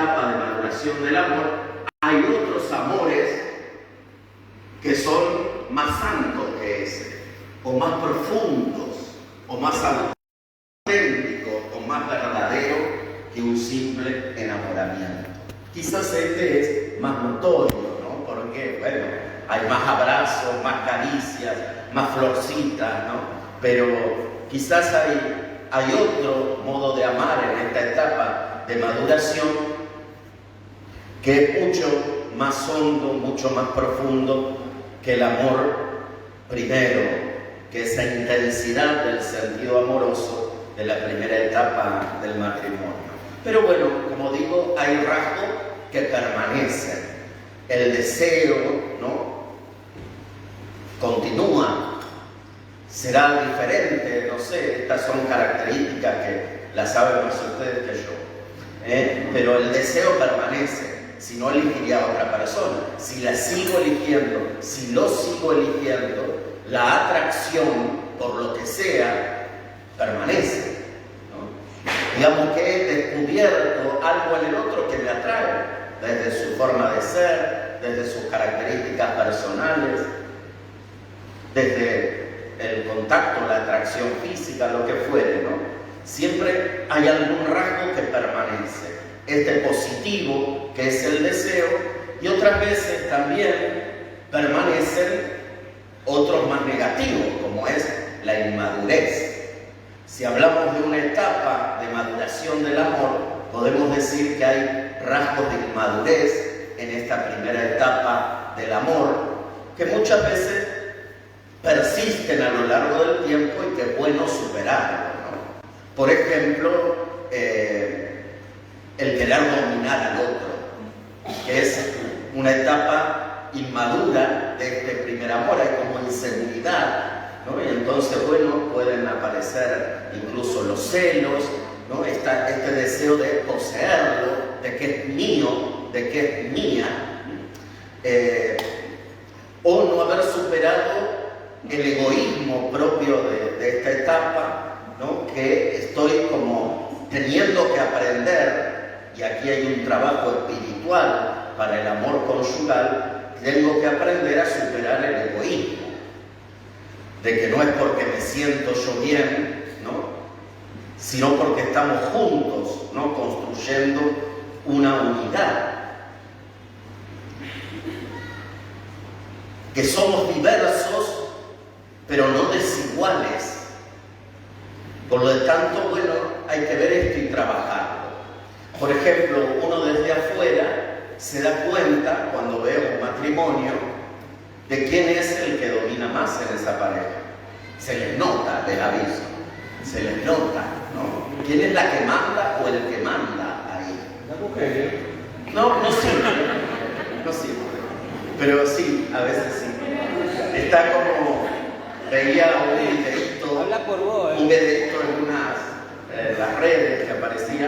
etapa de maduración del amor, hay otros amores que son más santos que ese, o más profundos, o más auténticos, o más verdaderos que un simple enamoramiento. Quizás este es más notorio, ¿no? Porque, bueno, hay más abrazos, más caricias, más florcitas, ¿no? Pero quizás hay otro modo de amar en esta etapa de maduración que es mucho más hondo, mucho más profundo que el amor primero, que esa intensidad del sentido amoroso de la primera etapa del matrimonio. Pero bueno, como digo, hay rasgos que permanecen. El deseo, ¿no?, continúa, será diferente, no sé, estas son características que las saben más ustedes que yo. Pero el deseo permanece. Si no, elegiría a otra persona. Si la sigo eligiendo, si lo sigo eligiendo, la atracción, por lo que sea, permanece, ¿no? Digamos que he descubierto algo en el otro que me atrae, desde su forma de ser, desde sus características personales, desde el contacto, la atracción física, lo que fuere, ¿no? Siempre hay algún rasgo que permanece. Este positivo, que es el deseo, y otras veces también permanecen otros más negativos, como es la inmadurez. Si hablamos de una etapa de maduración del amor, podemos decir que hay rasgos de inmadurez en esta primera etapa del amor, que muchas veces persisten a lo largo del tiempo y que es bueno superarlo, ¿no? Por ejemplo, el querer dominar al otro, que es una etapa inmadura de este primer amor. Hay como inseguridad, ¿no? Y entonces, bueno, pueden aparecer incluso los celos, ¿no? Este deseo de poseerlo, de que es mío, de que es mía, o no haber superado el egoísmo propio de esta etapa, ¿no? Que estoy como teniendo que aprender. Y aquí hay un trabajo espiritual para el amor conyugal. Tengo que aprender a superar el egoísmo, de que no es porque me siento yo bien, ¿no?, sino porque estamos juntos, ¿no?, construyendo una unidad, que somos diversos pero no desiguales. Por lo tanto, bueno, hay que ver esto y trabajarlo. Por ejemplo, uno desde afuera se da cuenta, cuando ve un matrimonio, de quién es el que domina más en esa pareja. Se les nota, les aviso. Se les nota, ¿no? ¿Quién es la que manda o el que manda ahí? La mujer. No, no siempre. No siempre. Pero sí, a veces sí. Está como... Veía un videíto. Habla por vos, un videíto en las redes que aparecía.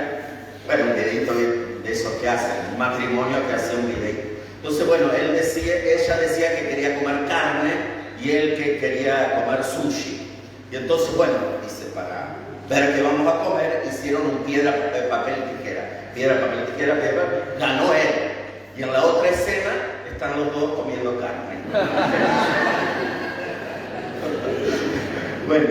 Bueno, un videito de esos que hacen, un matrimonio que hace un videito. Entonces, bueno, ella decía que quería comer carne y él que quería comer sushi. Y entonces, bueno, dice, para ver qué vamos a comer, hicieron un piedra, papel, tijera. Piedra, papel, tijera, ganó él. Y en la otra escena están los dos comiendo carne. Bueno,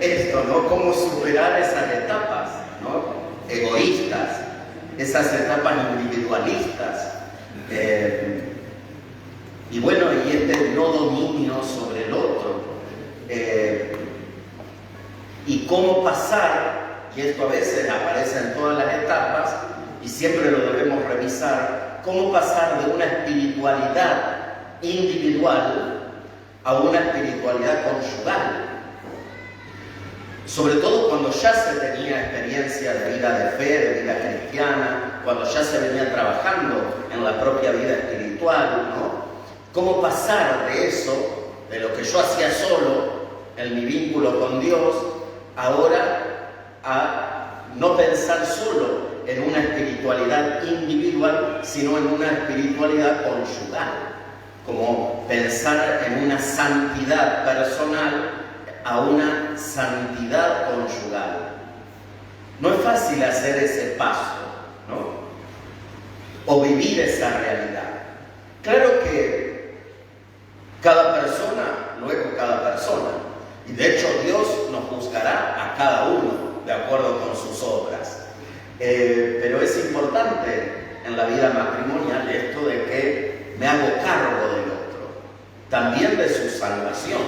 esto, ¿no? Cómo superar esas etapas, ¿no?, egoístas, esas etapas individualistas, y bueno, y este no dominio sobre el otro, y cómo pasar, y esto a veces aparece en todas las etapas y siempre lo debemos revisar, cómo pasar de una espiritualidad individual a una espiritualidad conyugal. Sobre todo cuando ya se tenía experiencia de vida de fe, de vida cristiana, cuando ya se venía trabajando en la propia vida espiritual, ¿no? ¿Cómo pasar de eso, de lo que yo hacía solo, en mi vínculo con Dios, ahora a no pensar solo en una espiritualidad individual, sino en una espiritualidad conyugal? Como pensar en una santidad personal a una santidad conyugal. No es fácil hacer ese paso, ¿no? o vivir esa realidad. Claro que cada persona, y de hecho Dios nos juzgará a cada uno de acuerdo con sus obras. Pero es importante en la vida matrimonial esto de que me hago cargo del otro, también de su salvación,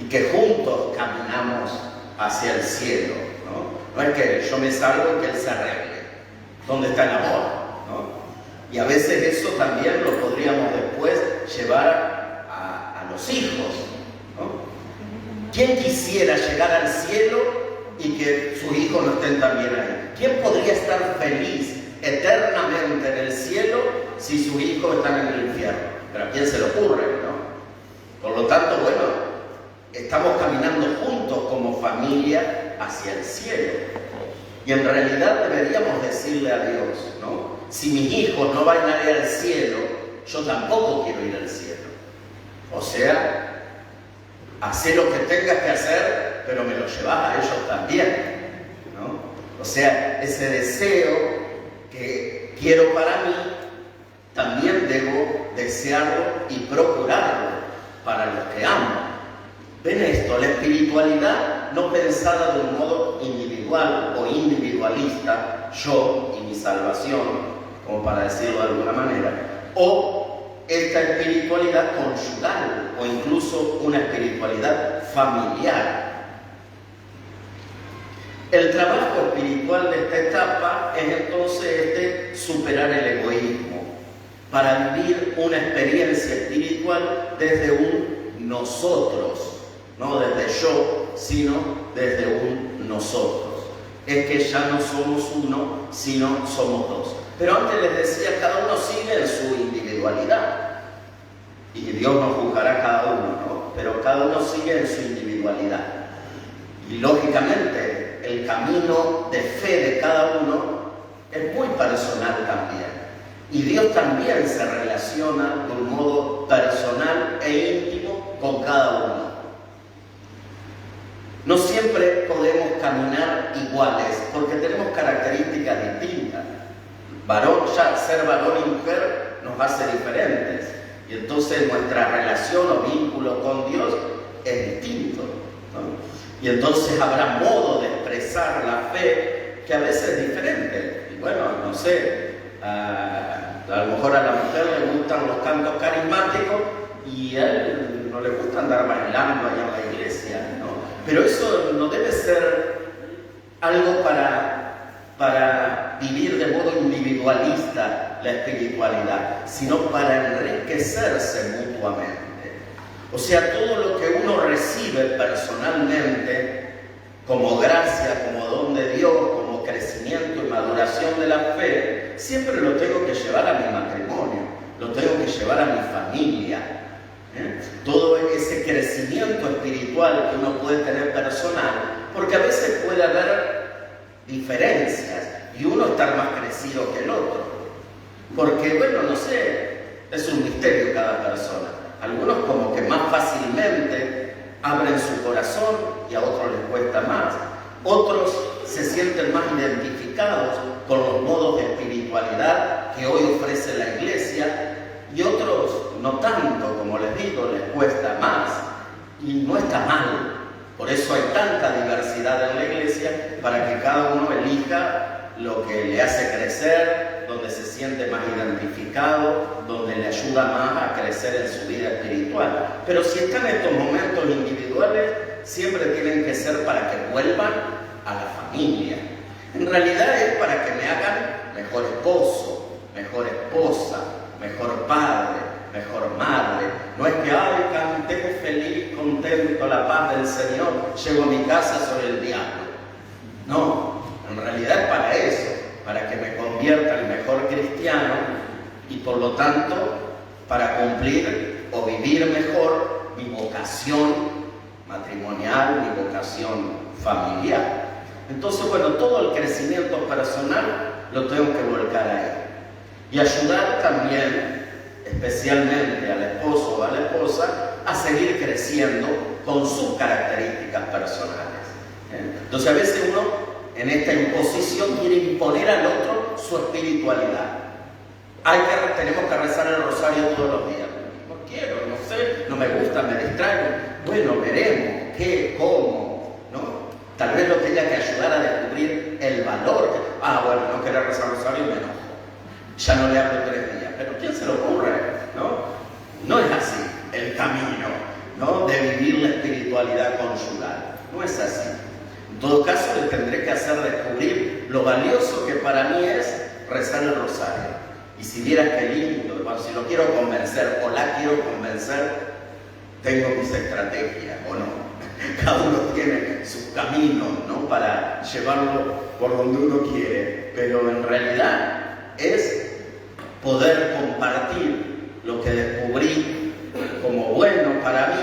y que juntos caminamos hacia el cielo, ¿no? No es que yo me salvo y que él se arregle. ¿Dónde está el amor? ¿No? Y a veces eso también lo podríamos después llevar a los hijos, ¿no? ¿Quién quisiera llegar al cielo y que sus hijos no estén también ahí? ¿Quién podría estar feliz eternamente en el cielo si sus hijos están en el infierno? Pero ¿a quién se le ocurre, no? Por lo tanto, bueno, estamos caminando juntos como familia hacia el cielo. Y en realidad deberíamos decirle a Dios, ¿no? Si mis hijos no van a ir al cielo, yo tampoco quiero ir al cielo. O sea, haz lo que tengas que hacer, pero me lo llevas a ellos también, ¿no? O sea, ese deseo que quiero para mí, también debo desearlo y procurarlo para los que amo. ¿Ven esto? La espiritualidad no pensada de un modo individual o individualista, yo y mi salvación, como para decirlo de alguna manera, o esta espiritualidad conyugal o incluso una espiritualidad familiar. El trabajo espiritual de esta etapa es entonces superar el egoísmo para vivir una experiencia espiritual desde un nosotros. No desde yo, sino desde un nosotros. Es que ya no somos uno, sino somos dos. Pero antes les decía, cada uno sigue en su individualidad. Y Dios nos juzgará a cada uno, ¿no? Pero cada uno sigue en su individualidad. Y lógicamente, el camino de fe de cada uno es muy personal también. Y Dios también se relaciona de un modo personal e íntimo con cada uno. No siempre podemos caminar iguales, porque tenemos características distintas. Ser varón y mujer nos hace diferentes. Y entonces nuestra relación o vínculo con Dios es distinto, ¿no? Y entonces habrá modo de expresar la fe que a veces es diferente. Y bueno, no sé, a lo mejor a la mujer le gustan los cantos carismáticos y a él no le gusta andar bailando allá en la iglesia, ¿no? Pero eso no debe ser algo para vivir de modo individualista la espiritualidad, sino para enriquecerse mutuamente. O sea, todo lo que uno recibe personalmente, como gracia, como don de Dios, como crecimiento y maduración de la fe, siempre lo tengo que llevar a mi matrimonio, lo tengo que llevar a mi familia. Todo ese crecimiento espiritual que uno puede tener personal, porque a veces puede haber diferencias y uno estar más crecido que el otro, porque bueno, no sé, es un misterio cada persona. Algunos como que más fácilmente abren su corazón y a otros les cuesta más. Otros se sienten más identificados con los modos de espiritualidad que hoy ofrece la iglesia, y otros no tanto, como les digo, les cuesta más. Y no está mal. Por eso hay tanta diversidad en la iglesia, para que cada uno elija lo que le hace crecer, donde se siente más identificado, donde le ayuda más a crecer en su vida espiritual. Pero si están estos momentos individuales, siempre tienen que ser para que vuelvan a la familia. En realidad es para que me hagan mejor esposo, mejor esposa, mejor padre, mejor madre. No es que, ay, canté feliz, contento, la paz del Señor, llego a mi casa sobre el diablo. No, en realidad es para eso, para que me convierta en mejor cristiano y por lo tanto para cumplir o vivir mejor mi vocación matrimonial, mi vocación familiar. Entonces, bueno, todo el crecimiento personal lo tengo que volcar ahí. Y ayudar también, especialmente al esposo o a la esposa, a seguir creciendo con sus características personales. Entonces, a veces uno, en esta imposición, quiere imponer al otro su espiritualidad. Tenemos que rezar el rosario todos los días. No quiero, no sé, no me gusta, me distraigo. Bueno, veremos qué, cómo, ¿no? Tal vez lo tenga que ayudar a descubrir el valor. Bueno, no querer rezar el rosario y me enojo. Ya no le hablo 3 días. Pero ¿quién se lo ocurre? No es así el camino, ¿no? De vivir la espiritualidad conyugal. No es así. En todo caso, le tendré que hacer descubrir lo valioso que para mí es rezar el rosario. Y si vieras qué lindo, bueno, si lo quiero convencer o la quiero convencer, tengo mis estrategias, ¿o no? Cada uno tiene sus caminos, ¿no? Para llevarlo por donde uno quiere. Pero en realidad es poder compartir lo que descubrí como bueno para mí,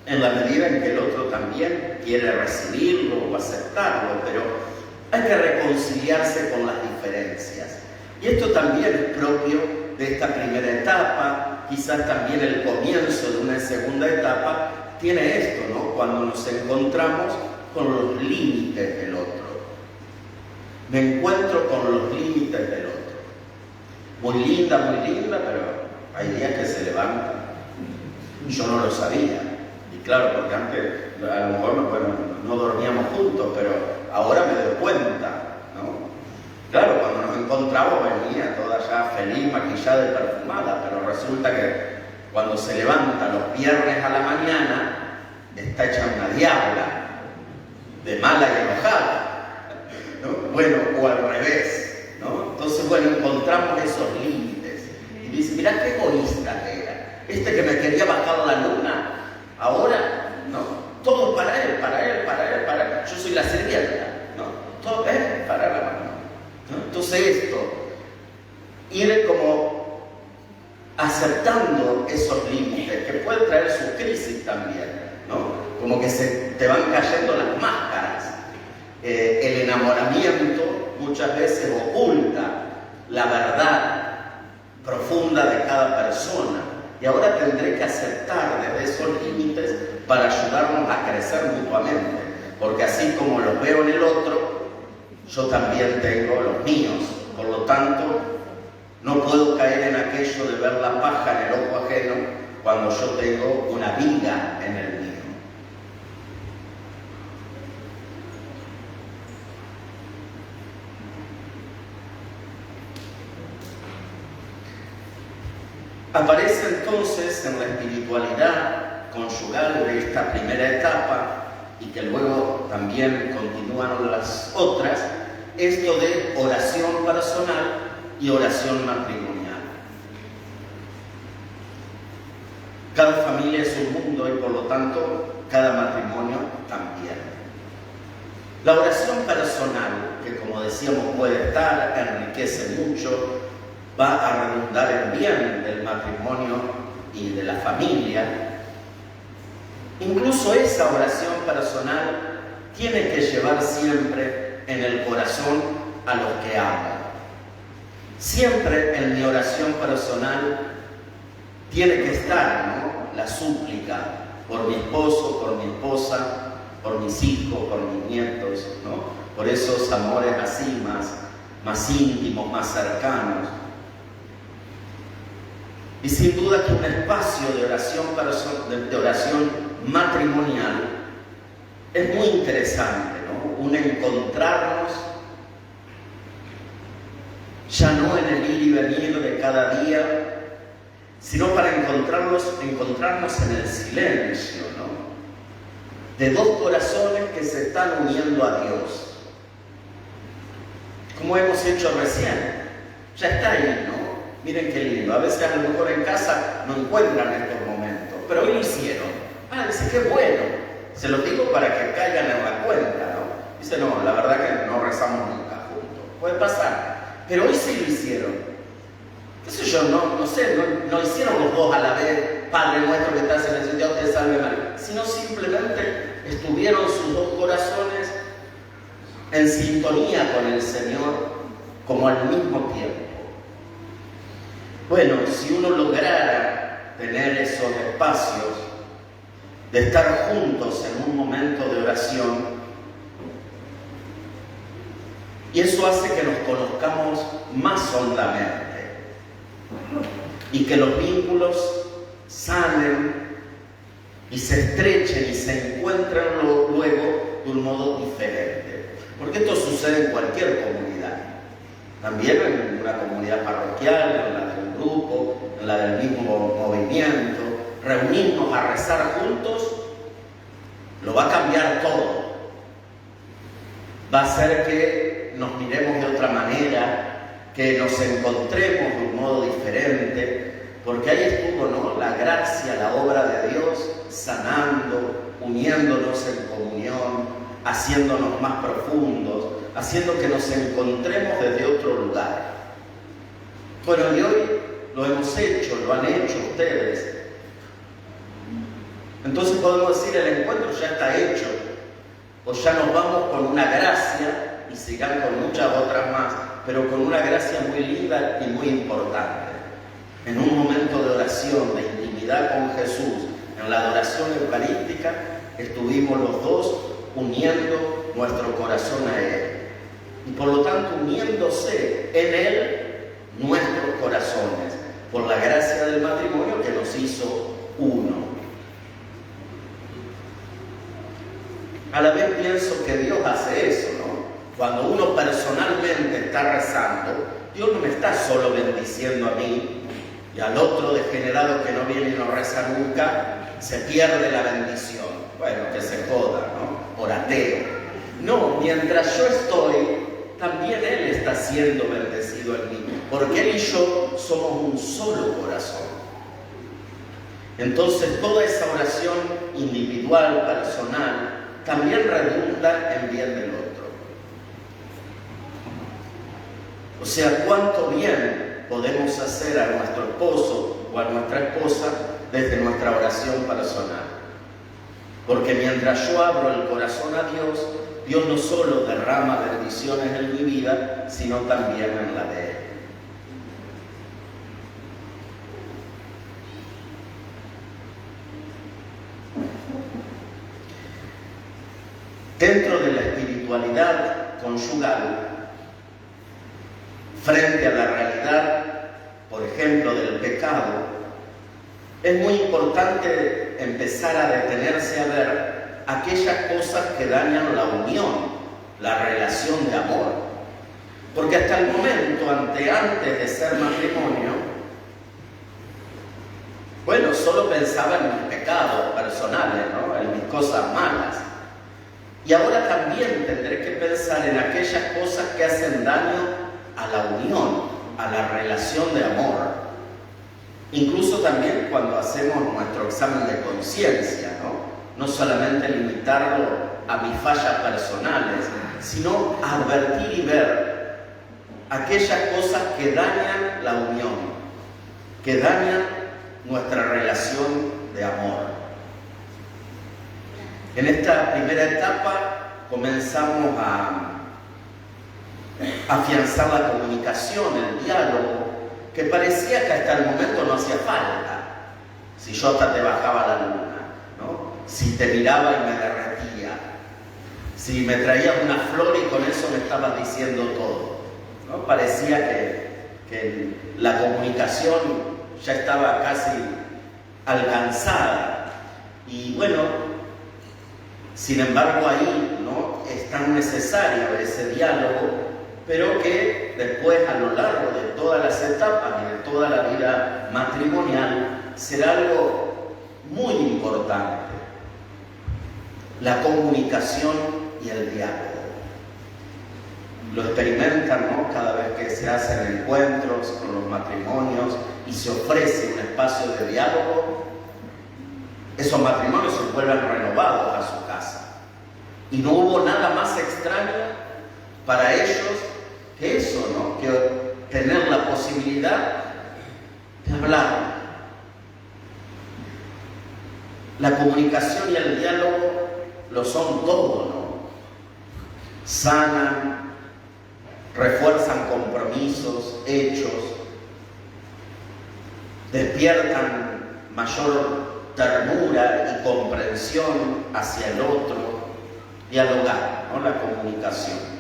en la medida en que el otro también quiere recibirlo o aceptarlo, pero hay que reconciliarse con las diferencias. Y esto también es propio de esta primera etapa, quizás también el comienzo de una segunda etapa, tiene esto, ¿no? Cuando nos encontramos con los límites del otro. Me encuentro con los límites del otro. Muy linda, pero hay días que se levantan. Yo no lo sabía. Y claro, porque antes a lo mejor no dormíamos juntos, pero ahora me doy cuenta, ¿no? Claro, cuando nos encontramos venía toda ya feliz, maquillada y perfumada, pero resulta que cuando se levanta los viernes a la mañana, está hecha una diabla, de mala y enojada, ¿no? Bueno, o al revés, ¿no? Entonces, bueno, encontramos esos límites. Y dice, mirá qué egoísta que era. Este que me quería bajar la luna, ahora, no, todo para él. Yo soy la sirvienta, ¿no? Todo es para la mano, ¿no? Entonces esto, ir como aceptando esos límites, que pueden traer sus crisis también, ¿no? Como que se te van cayendo las máscaras. El enamoramiento muchas veces oculta la verdad profunda de cada persona. Y ahora tendré que aceptar desde esos límites para ayudarnos a crecer mutuamente. Porque así como los veo en el otro, yo también tengo los míos. Por lo tanto, no puedo caer en aquello de ver la paja en el ojo ajeno cuando yo tengo una viga en el mío. Aparece entonces en la espiritualidad conyugal de esta primera etapa y que luego también continúan las otras, esto de oración personal y oración matrimonial. Cada familia es un mundo y por lo tanto cada matrimonio también. La oración personal, que como decíamos puede estar, enriquece mucho, va a redundar en bien del matrimonio y de la familia. Incluso esa oración personal tiene que llevar siempre en el corazón a los que aman. Siempre en mi oración personal tiene que estar, ¿no?, la súplica por mi esposo, por mi esposa, por mis hijos, por mis nietos, ¿no?, por esos amores así más íntimos, más cercanos. Y sin duda que un espacio de oración matrimonial es muy interesante, ¿no? Un encontrarnos ya no en el ir y venir de cada día, sino para encontrarnos en el silencio, ¿no? De dos corazones que se están uniendo a Dios. Como hemos hecho recién, ya está ahí, ¿no? Miren qué lindo. A veces a lo mejor en casa no encuentran estos momentos, pero hoy lo hicieron. Dice, qué bueno. Se lo digo para que caigan en la cuenta, ¿no? Dice, no, la verdad que no rezamos nunca juntos. Puede pasar. Pero hoy sí lo hicieron. ¿Qué sé yo? No hicieron los dos a la vez, Padre nuestro que estás en el cielo, Dios te salve María. Sino simplemente estuvieron sus dos corazones en sintonía con el Señor, como al mismo tiempo. Bueno, si uno lograra tener esos espacios de estar juntos en un momento de oración, y eso hace que nos conozcamos hondamente y que los vínculos sanen y se estrechen y se encuentren luego de un modo diferente. Porque esto sucede en cualquier comunidad, también en una comunidad parroquial, en la de un grupo, en la del mismo movimiento. Reunirnos a rezar juntos lo va a cambiar todo. Va a hacer que nos miremos de otra manera, que nos encontremos de un modo diferente, porque ahí estuvo, ¿no?, la gracia, la obra de Dios, sanando, uniéndonos en comunión, haciéndonos más profundos, haciendo que nos encontremos desde otro lugar. Bueno, y hoy lo hemos hecho, lo han hecho ustedes. Entonces podemos decir, el encuentro ya está hecho, o ya nos vamos con una gracia, y sigan con muchas otras más, pero con una gracia muy linda y muy importante. En un momento de oración, de intimidad con Jesús, en la adoración eucarística, estuvimos los dos uniendo nuestro corazón a Él. Y por lo tanto, uniéndose en Él nuestros corazones, por la gracia del matrimonio que nos hizo uno. A la vez pienso que Dios hace eso, ¿no? Cuando uno personalmente está rezando, Dios no me está solo bendiciendo a mí y al otro degenerado que no viene y no reza nunca, se pierde la bendición. Bueno, que se joda, ¿no? Por ateo. No, mientras yo estoy, también Él está siendo bendecido en mí, porque Él y yo somos un solo corazón. Entonces, toda esa oración individual, personal, también redunda en bien del otro. O sea, cuánto bien podemos hacer a nuestro esposo o a nuestra esposa desde nuestra oración personal. Porque mientras yo abro el corazón a Dios, Dios no solo derrama bendiciones en mi vida, sino también en la de Él. Dentro de la espiritualidad conyugal, frente a la realidad, por ejemplo, del pecado, es muy importante empezar a detenerse a ver aquellas cosas que dañan la unión, la relación de amor. Porque hasta el momento, antes de ser matrimonio, bueno, solo pensaba en mis pecados personales, ¿no?, en mis cosas malas. Y ahora también tendré que pensar en aquellas cosas que hacen daño a la unión, a la relación de amor. Incluso también cuando hacemos nuestro examen de conciencia, ¿no? No solamente limitarlo a mis fallas personales, sino advertir y ver aquellas cosas que dañan la unión, que dañan nuestra relación de amor. En esta primera etapa comenzamos a afianzar la comunicación, el diálogo, que parecía que hasta el momento no hacía falta. Si yo hasta te bajaba la luna, ¿no? Si te miraba y me derretía, si me traías una flor y con eso me estabas diciendo todo, ¿no? Parecía que la comunicación ya estaba casi alcanzada. Y bueno, sin embargo, ahí, ¿no?, es tan necesario ese diálogo, pero que después, a lo largo de todas las etapas y de toda la vida matrimonial, será algo muy importante: la comunicación y el diálogo. Lo experimentan, ¿no?, cada vez que se hacen encuentros con los matrimonios y se ofrece un espacio de diálogo. Esos matrimonios se vuelven renovados a su casa. Y no hubo nada más extraño para ellos que eso, ¿no?, que tener la posibilidad de hablar. La comunicación y el diálogo lo son todo, ¿no? Sanan, refuerzan compromisos, hechos, despiertan mayor ternura y comprensión hacia el otro, dialogar, ¿no?, la comunicación.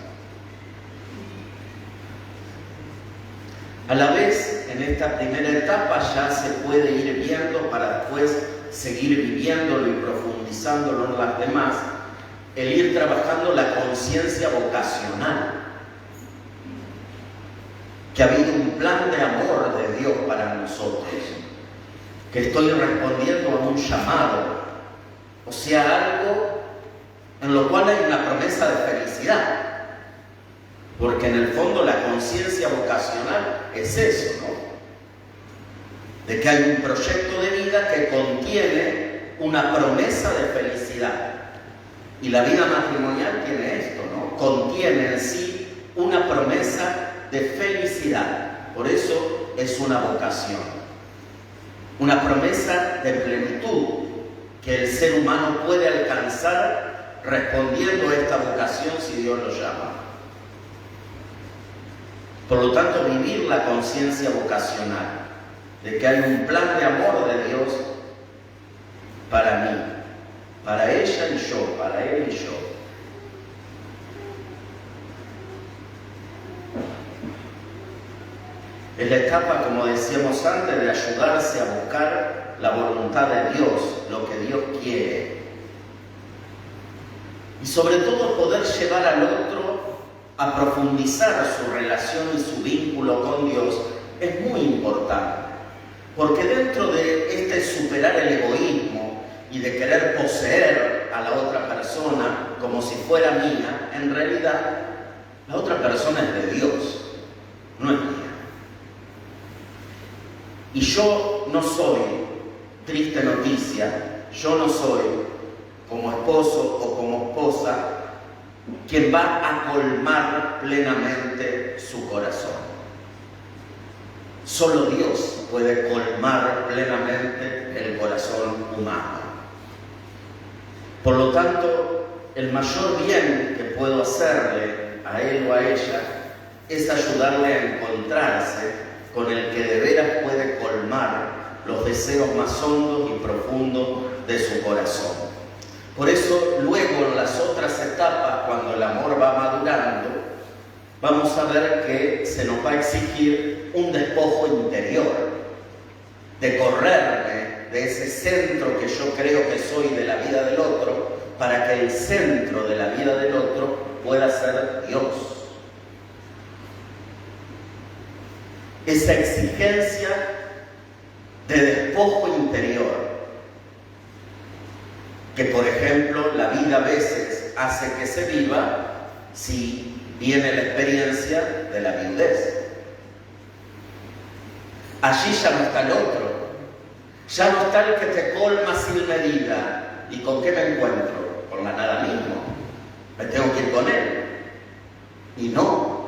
A la vez, en esta primera etapa ya se puede ir viendo para después seguir viviéndolo y profundizándolo en las demás, el ir trabajando la conciencia vocacional, que ha habido un plan de amor de Dios para nosotros, que estoy respondiendo a un llamado, o sea, algo en lo cual hay una promesa de felicidad, porque en el fondo la conciencia vocacional es eso, ¿no? De que hay un proyecto de vida que contiene una promesa de felicidad. Y la vida matrimonial tiene esto, ¿no? Contiene en sí una promesa de felicidad. Por eso es una vocación. Una promesa de plenitud que el ser humano puede alcanzar respondiendo a esta vocación si Dios lo llama. Por lo tanto, vivir la conciencia vocacional de que hay un plan de amor de Dios para mí, para ella y yo, para él y yo. Es la etapa, como decíamos antes, de ayudarse a buscar la voluntad de Dios, lo que Dios quiere. Y sobre todo poder llevar al otro a profundizar su relación y su vínculo con Dios es muy importante. Porque dentro de este superar el egoísmo y de querer poseer a la otra persona como si fuera mía, en realidad la otra persona es de Dios, no es mía. Y yo no soy, triste noticia, yo no soy como esposo o como esposa quien va a colmar plenamente su corazón. Solo Dios puede colmar plenamente el corazón humano. Por lo tanto, el mayor bien que puedo hacerle a él o a ella es ayudarle a encontrarse con el que de veras puede colmar los deseos más hondos y profundos de su corazón. Por eso, luego en las otras etapas, cuando el amor va madurando, vamos a ver que se nos va a exigir un despojo interior, de correrme de ese centro que yo creo que soy de la vida del otro, para que el centro de la vida del otro pueda ser Dios. Esa exigencia de despojo interior, que por ejemplo la vida a veces hace que se viva si viene la experiencia de la viudez. Allí ya no está el otro, ya no está el que te colma sin medida. ¿Y con qué me encuentro? Con la nada mismo. Me tengo que ir con él. Y no.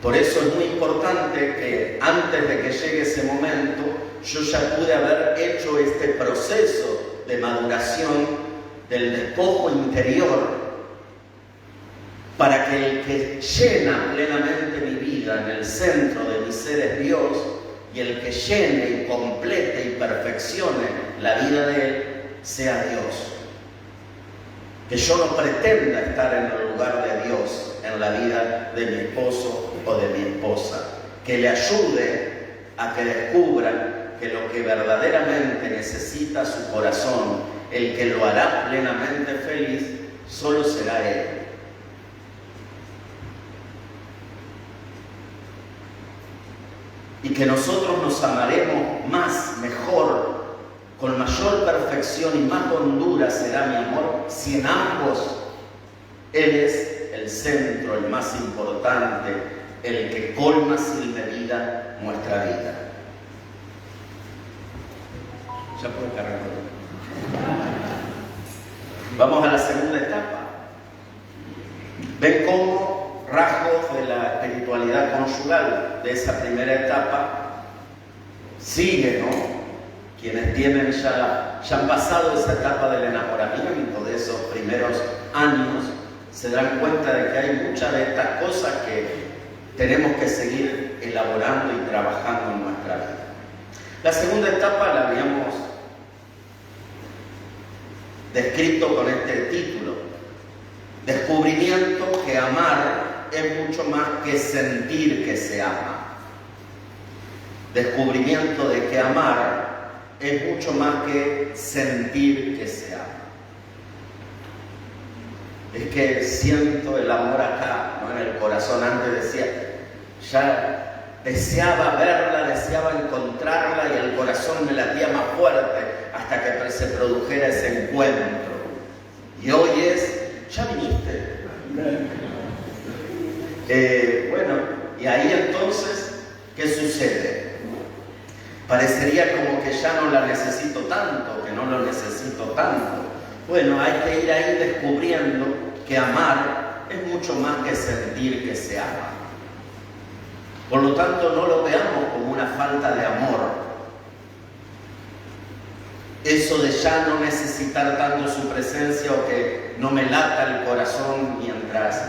Por eso es muy importante que antes de que llegue ese momento, yo ya pude haber hecho este proceso de maduración del despojo interior, para que el que llena plenamente mi vida en el centro de mi ser es Dios, y el que llene y complete y perfeccione la vida de Él sea Dios. Que yo no pretenda estar en el lugar de Dios en la vida de mi esposo o de mi esposa. Que le ayude a que descubra que lo que verdaderamente necesita su corazón, el que lo hará plenamente feliz, solo será Él. Y que nosotros nos amaremos más, mejor, con mayor perfección y más hondura será mi amor si en ambos Él es el centro, el más importante, el que colma sin medida nuestra vida. Ya puedo cargar. Vamos a la segunda etapa. ¿Ven cómo rasgos de la espiritualidad conyugal de esa primera etapa sigue, ¿no? Quienes tienen ya han pasado esa etapa del enamoramiento, de esos primeros años, se dan cuenta de que hay muchas de estas cosas que tenemos que seguir elaborando y trabajando en nuestra vida. La segunda etapa la habíamos descrito con este título: descubrimiento que amar es mucho más que sentir que se ama. descubrimiento de que amar es mucho más que sentir que se ama. Es que siento el amor acá, ¿no? En el corazón. Antes decía, ya deseaba verla, deseaba encontrarla y el corazón me latía más fuerte hasta que se produjera ese encuentro. Y hoy es, ya viniste. Bueno, y ahí entonces, ¿qué sucede? Parecería como que ya no la necesito tanto, que no lo necesito tanto. Bueno, hay que ir ahí descubriendo que amar es mucho más que sentir que se ama. Por lo tanto, no lo veamos como una falta de amor. Eso de ya no necesitar tanto su presencia o que no me lata el corazón mientras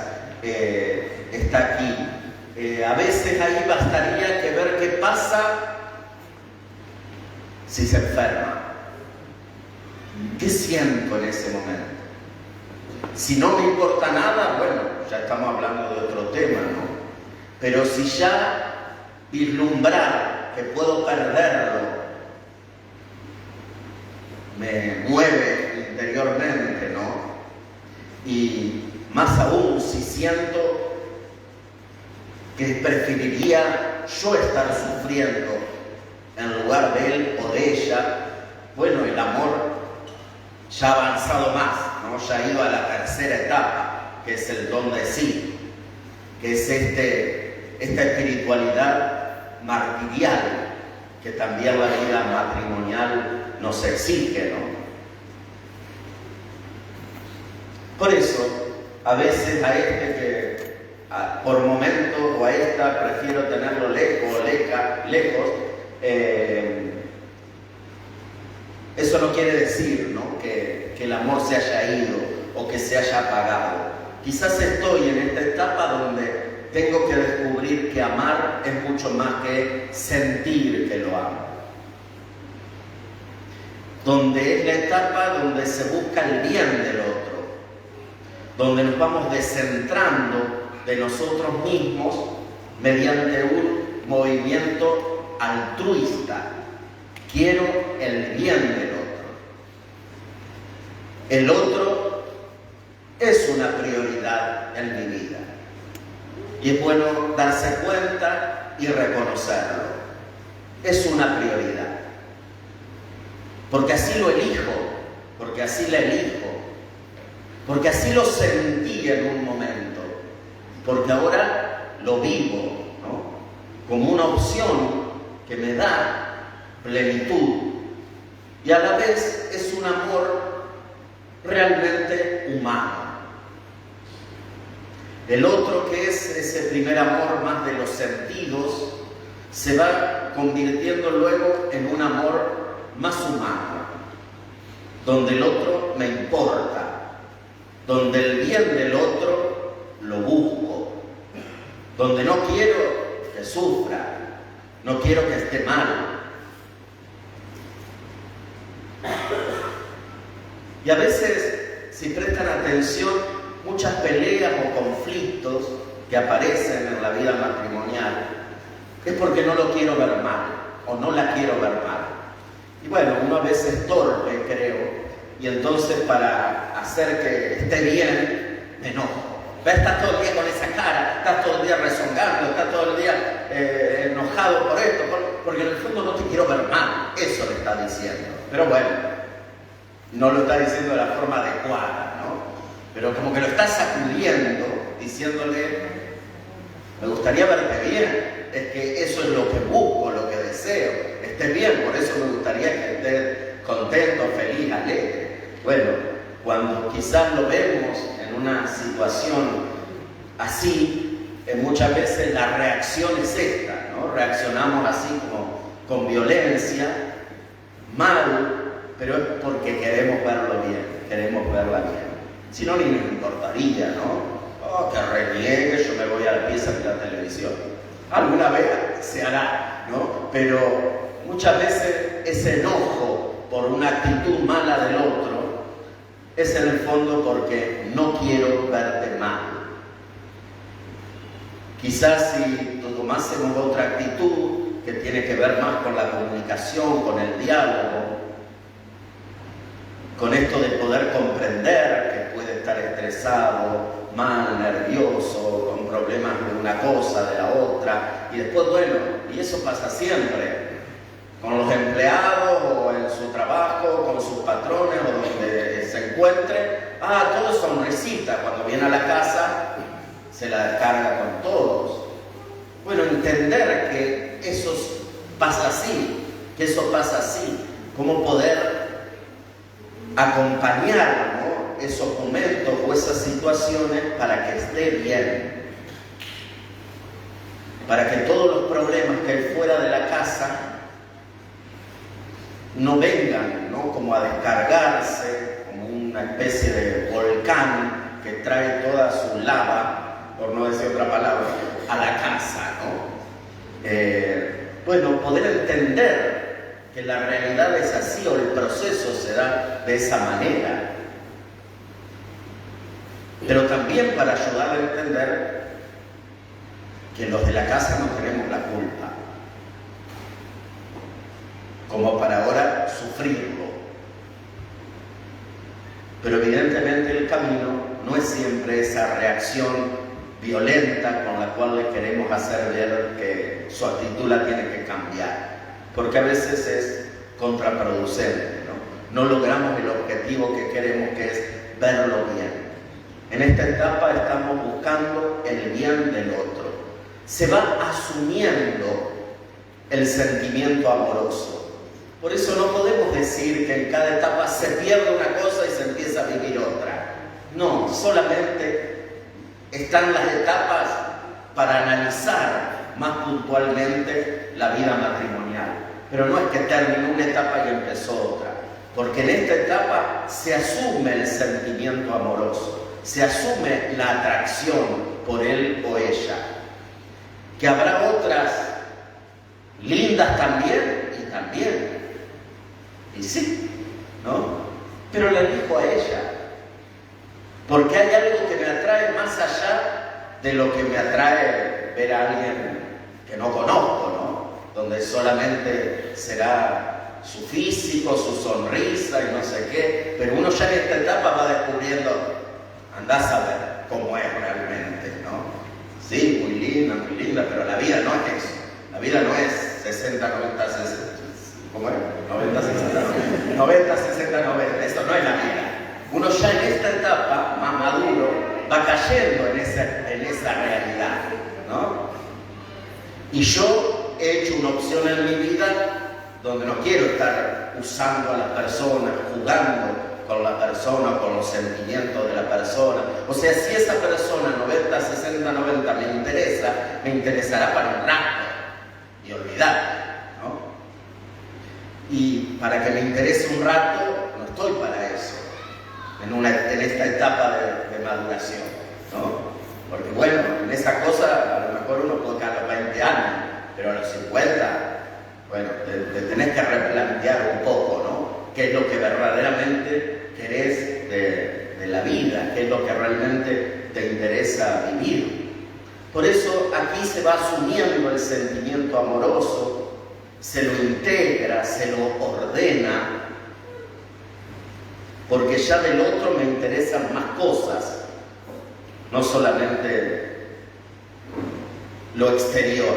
está aquí. A veces ahí bastaría que ver qué pasa si se enferma. ¿Qué siento en ese momento? Si no me importa nada, bueno, ya estamos hablando de otro tema, ¿no? Pero si ya vislumbrar que puedo perderlo me mueve interiormente, ¿no? Y más aún si siento que preferiría yo estar sufriendo en lugar de él o de ella, bueno, el amor ya ha avanzado más, ¿no? Ya ha ido a la tercera etapa, que es el don de sí, que es esta espiritualidad martirial que también la vida matrimonial nos exige, ¿no? Por eso, a veces a por momentos, o a esta, prefiero tenerlo lejos. Eso no quiere decir, ¿no? que el amor se haya ido o que se haya apagado. Quizás estoy en esta etapa donde tengo que descubrir que amar es mucho más que sentir que lo amo. Donde es la etapa donde se busca el bien del otro, donde nos vamos descentrando de nosotros mismos mediante un movimiento altruista. Quiero el bien del otro. El otro es una prioridad en mi vida. Y es bueno darse cuenta y reconocerlo. Es una prioridad. Porque así lo elijo, porque así la elijo, porque así lo sentí en un momento, porque ahora lo vivo, ¿no? Como una opción que me da plenitud y a la vez es un amor realmente humano. El otro, que es ese primer amor más de los sentidos, se va convirtiendo luego en un amor más humano, donde el otro me importa, donde el bien del otro lo busco, donde no quiero que sufra, no quiero que esté mal. Y a veces, si prestan atención, muchas peleas o conflictos que aparecen en la vida matrimonial es porque no lo quiero ver mal o no la quiero ver mal. Y bueno, uno a veces es torpe, creo, y entonces para hacer que esté bien, me enojo. Estás todo el día con esa cara, estás todo el día rezongando, estás todo el día enojado por esto, porque en el fondo no te quiero ver mal. Eso le está diciendo. Pero bueno, no lo está diciendo de la forma adecuada, ¿no? Pero como que lo está sacudiendo, diciéndole, me gustaría verte bien. Es que eso es lo que busco, lo que deseo. Esté bien, por eso me gustaría que esté contento, feliz, alegre. Bueno, cuando quizás lo vemos en una situación así, muchas veces la reacción es esta, ¿no? Reaccionamos así como con violencia, mal, pero es porque queremos verlo bien, queremos verla bien. Si no, ni nos importaría, ¿no? Oh, que reniegue, yo me voy a la pieza de la televisión. Alguna vez se hará, ¿no? Pero muchas veces ese enojo por una actitud mala del otro es en el fondo porque no quiero verte mal. Quizás si tomásemos otra actitud, que tiene que ver más con la comunicación, con el diálogo, con esto de poder comprender que puede estar estresado, mal, nervioso, con problemas de una cosa, de la otra, y después, bueno, y eso pasa siempre, con los empleados o en su trabajo, con sus patrones o donde se encuentre, todo es sonrisita, cuando viene a la casa se la descarga con todos. Bueno, entender que eso pasa así, cómo poder acompañar, ¿no?, esos momentos o esas situaciones para que esté bien, para que todos los problemas que hay fuera de la casa no vengan, ¿no?, como a descargarse, como una especie de volcán que trae toda su lava, por no decir otra palabra, a la casa, ¿no? Bueno, poder entender que la realidad es así o el proceso se da de esa manera. Pero también para ayudar a entender que los de la casa no tenemos la culpa, como para ahora sufrirlo. Pero evidentemente el camino no es siempre esa reacción violenta con la cual le queremos hacer ver que su actitud la tiene que cambiar, porque a veces es contraproducente, ¿no? No logramos el objetivo que queremos, que es verlo bien. En esta etapa estamos buscando el bien del otro. Se va asumiendo el sentimiento amoroso. Por eso no podemos decir que en cada etapa se pierde una cosa y se empieza a vivir otra. No, solamente están las etapas para analizar más puntualmente la vida matrimonial. Pero no es que terminó una etapa y empezó otra. Porque en esta etapa se asume el sentimiento amoroso, se asume la atracción por él o ella. Que habrá otras lindas también y también. Y sí, ¿no? Pero la elijo a ella. Porque hay algo que me atrae más allá de lo que me atrae ver a alguien que no conozco, ¿no? Donde solamente será su físico, su sonrisa y no sé qué. Pero uno ya en esta etapa va descubriendo, andás a ver cómo es realmente, ¿no? Sí, muy linda, pero la vida no es eso. La vida no es 60, 90, 60. ¿Cómo es? 90, 60, 90. 90, 60, 90. Eso no es la vida. Uno ya en esta etapa, más maduro, va cayendo en esa realidad, ¿no? Y yo he hecho una opción en mi vida donde no quiero estar usando a la persona, jugando con la persona, con los sentimientos de la persona. O sea, si esa persona 90, 60, 90 me interesará para un rato y olvidar, ¿no? Y para que me interese un rato, no estoy para eso. En esta etapa de maduración, ¿no? Porque bueno, en esa cosa a lo mejor uno puede caer a los 20 años, pero a los 50, bueno, te tenés que replantear un poco, ¿no? ¿Qué es lo que verdaderamente querés de la vida? ¿Qué es lo que realmente te interesa vivir? Por eso aquí se va asumiendo el sentimiento amoroso, se lo integra, se lo ordena, porque ya del otro me interesan más cosas, no solamente lo exterior.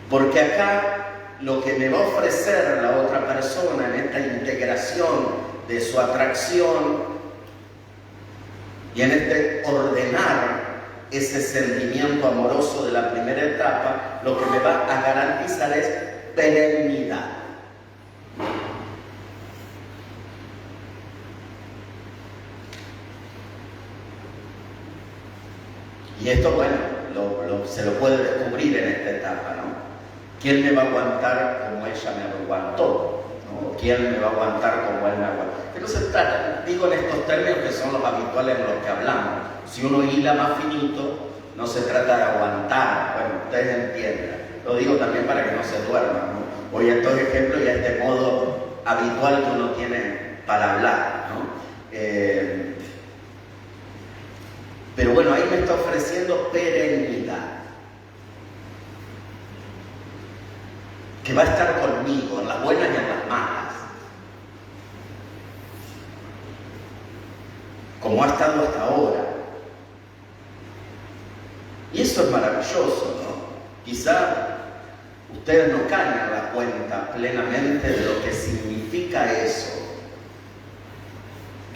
Porque acá lo que me va a ofrecer la otra persona en esta integración de su atracción y en este ordenar ese sentimiento amoroso de la primera etapa, lo que me va a garantizar es perennidad. Y esto, bueno, se lo puede descubrir en esta etapa, ¿no? ¿Quién me va a aguantar como ella me aguantó? ¿No? ¿Quién me va a aguantar como él me aguantó? Que no se trata, digo en estos términos que son los habituales en los que hablamos. Si uno hila más finito, no se trata de aguantar. Bueno, ustedes entiendan. Lo digo también para que no se duerman, ¿no? Hoy estos ejemplos y este modo habitual que uno tiene para hablar, ¿no? Pero bueno, ahí me está ofreciendo perennidad. que va a estar conmigo en las buenas y en las malas, como ha estado hasta ahora. Y eso es maravilloso, ¿no? Quizá ustedes no caen en la cuenta plenamente de lo que significa eso.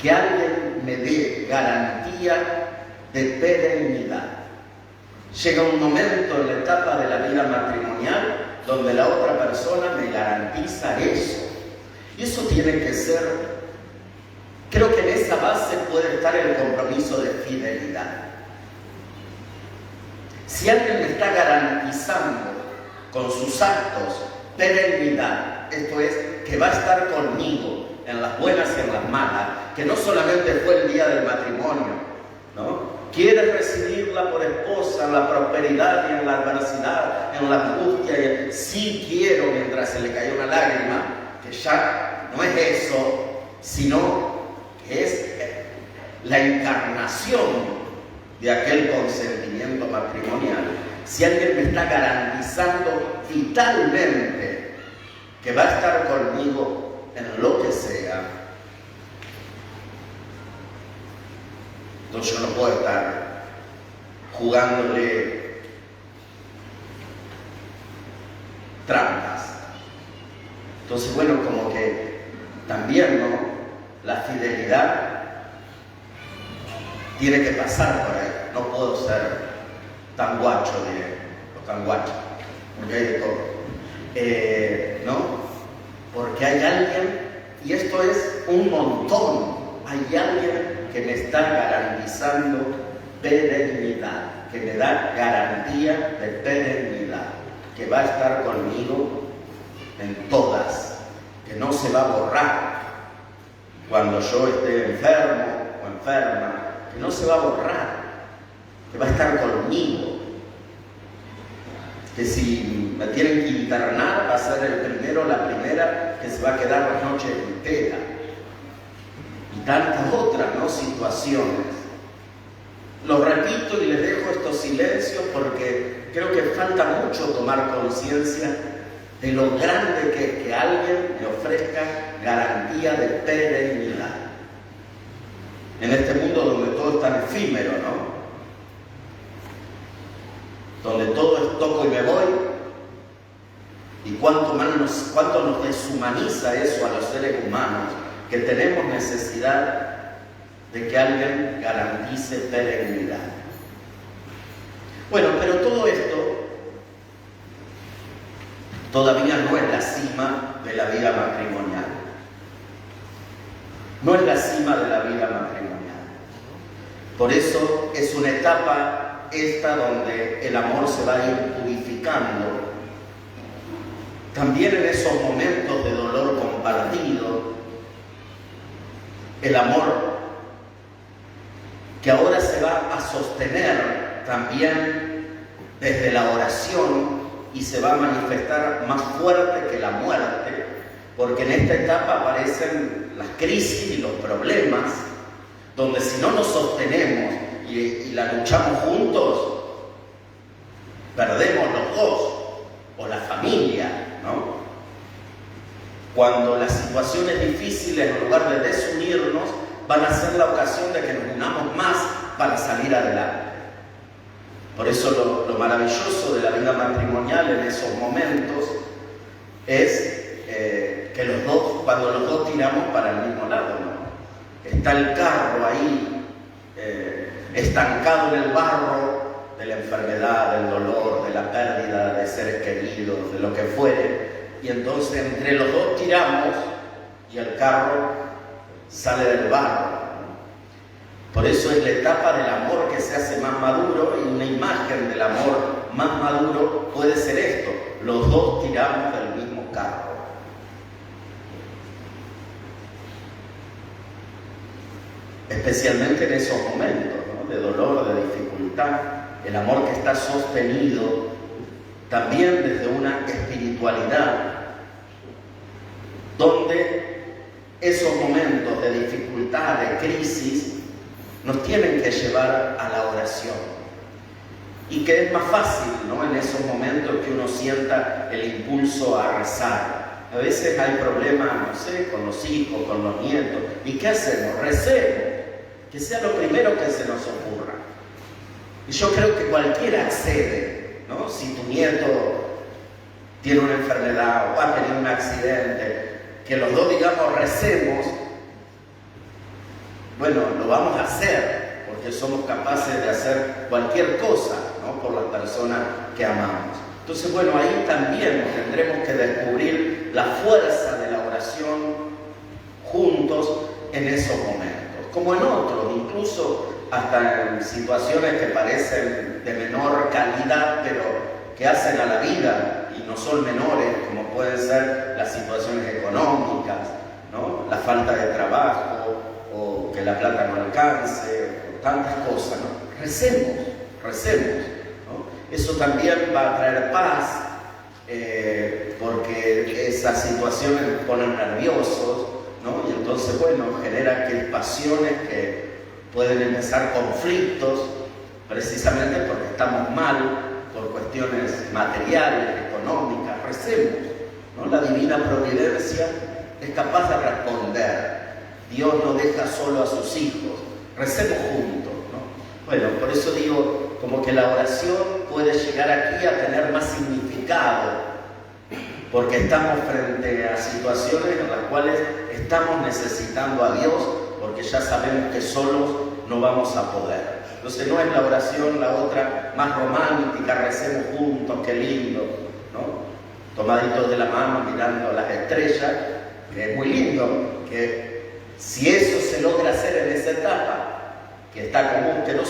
Que alguien me dé garantía de perennidad. Llega un momento en la etapa de la vida matrimonial donde la otra persona me garantiza eso. Y eso tiene que ser, creo que en esa base puede estar el compromiso de fidelidad. Si alguien me está garantizando con sus actos perennidad, esto es, que va a estar conmigo en las buenas y en las malas, que no solamente fue el día del matrimonio, ¿no? Quiere recibirla por esposa en la prosperidad y en la adversidad, en la angustia. Sí quiero, mientras se le cayó una lágrima, que ya no es eso, sino que es la encarnación de aquel consentimiento matrimonial. Si alguien me está garantizando vitalmente que va a estar conmigo en lo que sea, entonces yo no puedo estar jugándole trampas. Entonces, bueno, como que también, ¿no? La fidelidad tiene que pasar por ahí. No puedo ser tan guacho, o tan guacho, porque hay de todo. ¿No? Porque hay alguien, y esto es un montón, hay alguien que me está garantizando perennidad, que me da garantía de perennidad, que va a estar conmigo en todas, que no se va a borrar cuando yo esté enfermo o enferma, que no se va a borrar, que va a estar conmigo, que si me tienen que internar va a ser el primero o la primera que se va a quedar la noche entera. Y tantas otras, ¿no?, situaciones. Lo repito y les dejo estos silencios porque creo que falta mucho tomar conciencia de lo grande que es que alguien me ofrezca garantía de perennidad. En este mundo donde todo es tan efímero, ¿no? Donde todo es toco y me voy. Y cuánto nos deshumaniza eso a los seres humanos, que tenemos necesidad de que alguien garantice perennidad. Bueno, pero todo esto todavía no es la cima de la vida matrimonial. No es la cima de la vida matrimonial. Por eso es una etapa esta donde el amor se va a ir purificando. También en esos momentos de dolor compartido, el amor que ahora se va a sostener también desde la oración y se va a manifestar más fuerte que la muerte, porque en esta etapa aparecen las crisis y los problemas, donde si no nos sostenemos y la luchamos juntos, perdemos los dos, o la familia, ¿no? Cuando las situaciones difíciles, en lugar de desunirnos, van a ser la ocasión de que nos unamos más para salir adelante. Por eso lo maravilloso de la vida matrimonial en esos momentos es que los dos, cuando los dos tiramos para el mismo lado, ¿no? Está el carro ahí, estancado en el barro de la enfermedad, del dolor, de la pérdida de seres queridos, de lo que fuere, y entonces entre los dos tiramos y el carro sale del barro. Por eso es la etapa del amor que se hace más maduro, y una imagen del amor más maduro puede ser esto: los dos tiramos del mismo carro. Especialmente en esos momentos, ¿no?, de dolor, de dificultad, el amor que está sostenido también desde una espiritualidad, donde esos momentos de dificultad, de crisis, nos tienen que llevar a la oración. y que es más fácil, ¿no?, en esos momentos que uno sienta el impulso a rezar. A veces hay problemas, no sé, con los hijos, con los nietos. ¿Y qué hacemos? Recemos. Que sea lo primero que se nos ocurra. Y yo creo que cualquiera accede, ¿no? Si tu nieto tiene una enfermedad o ha tenido un accidente, que los dos, digamos, recemos, bueno, lo vamos a hacer, porque somos capaces de hacer cualquier cosa, ¿no?, por la persona que amamos. Entonces, bueno, ahí también tendremos que descubrir la fuerza de la oración juntos en esos momentos, como en otros, incluso hasta en situaciones que parecen de menor calidad, pero que hacen a la vida y no son menores, como pueden ser las situaciones económicas, ¿no?, la falta de trabajo, o que la plata no alcance, o tantas cosas, ¿no? Recemos, ¿no? Eso también va a traer paz, porque esas situaciones nos ponen nerviosos, ¿no? Y entonces, bueno, genera pasiones que pueden empezar conflictos, precisamente porque estamos mal, por cuestiones materiales, económicas. Recemos, ¿no? La divina providencia es capaz de responder. Dios no deja solo a sus hijos. Recemos juntos, ¿no? Bueno, por eso digo, como que la oración puede llegar aquí a tener más significado, porque estamos frente a situaciones en las cuales estamos necesitando a Dios, porque ya sabemos que solos no vamos a poder. Entonces no es la oración la otra más romántica, recemos juntos, qué lindo, ¿no?, tomaditos de la mano mirando las estrellas, que es muy lindo, que si eso se logra hacer en esa etapa, que está común, que no,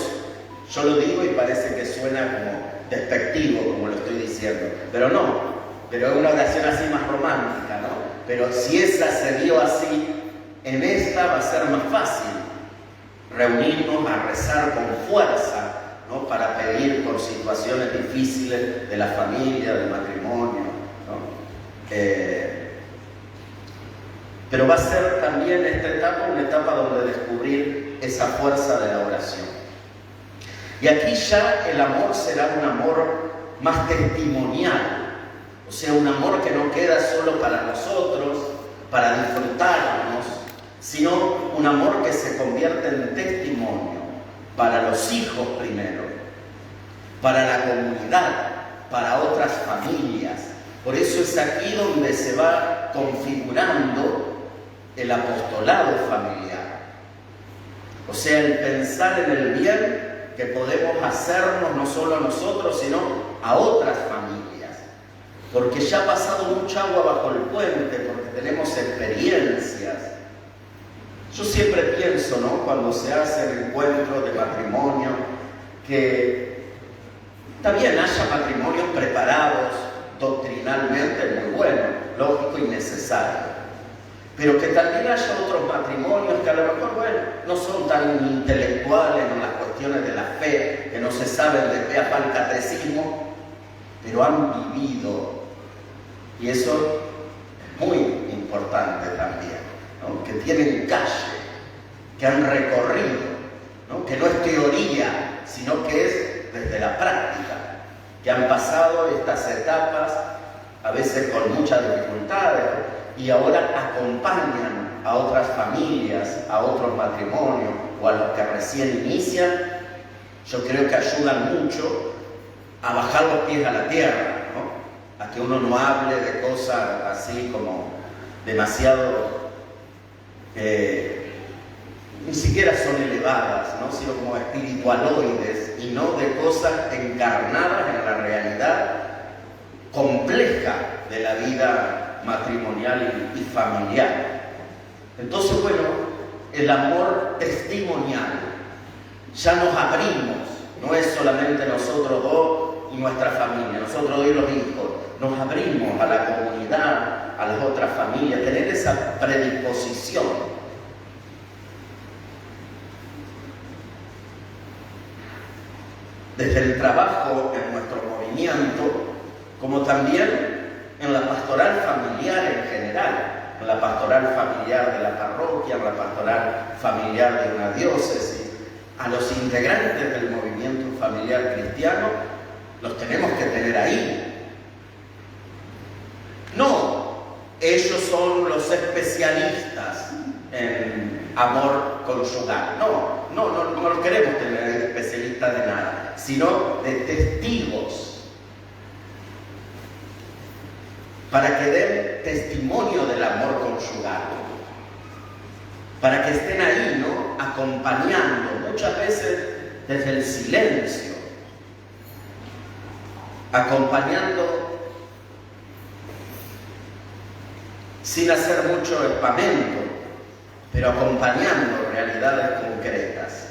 yo lo digo y parece que suena como despectivo, como lo estoy diciendo, pero no, pero es una oración así más romántica, ¿no? Pero si esa se dio así, en esta va a ser más fácil reunirnos a rezar con fuerza, ¿no?, para pedir por situaciones difíciles de la familia, del matrimonio, ¿no? Pero va a ser también esta etapa una etapa donde descubrir esa fuerza de la oración. Y aquí ya el amor será un amor más testimonial, o sea, un amor que no queda solo para nosotros, para disfrutarnos, sino un amor que se convierte en testimonio para los hijos primero, para la comunidad, para otras familias. Por eso es aquí donde se va configurando el apostolado familiar. O sea, el pensar en el bien que podemos hacernos no solo a nosotros, sino a otras familias. Porque ya ha pasado mucha agua bajo el puente, porque tenemos experiencias. Yo siempre pienso, ¿no?, cuando se hacen encuentros de matrimonio, que está bien, haya matrimonios preparados doctrinalmente, muy bueno, lógico y necesario. Pero que también haya otros matrimonios que a lo mejor, bueno, no son tan intelectuales en las cuestiones de la fe, que no se saben de pe a pa el catecismo, pero han vivido. Y eso es muy importante también, ¿no?, que tienen calle, que han recorrido, ¿no?, que no es teoría, sino que es desde la práctica, que han pasado estas etapas, a veces con muchas dificultades, y ahora acompañan a otras familias, a otros matrimonios o a los que recién inician. Yo creo que ayudan mucho a bajar los pies a la tierra, ¿no?, a que uno no hable de cosas así como demasiado, ni siquiera son elevadas, ¿no?, sino como espiritualoides, y no de cosas encarnadas en la realidad compleja de la vida matrimonial y familiar. Entonces, bueno, el amor testimonial, ya nos abrimos, no es solamente nosotros dos y nuestra familia, nosotros dos y los hijos, nos abrimos a la comunidad, a las otras familias, tener esa predisposición. Desde el trabajo en nuestro movimiento, como también en la pastoral familiar en general, en la pastoral familiar de la parroquia, en la pastoral familiar de una diócesis. a los integrantes del movimiento familiar cristiano los tenemos que tener ahí. No, ellos son los especialistas en amor conyugal. No los queremos tener especialistas de nada, sino de testigos, para que den testimonio del amor conyugal, para que estén ahí, ¿no?, acompañando, muchas veces desde el silencio, acompañando sin hacer mucho espamento, pero acompañando realidades concretas.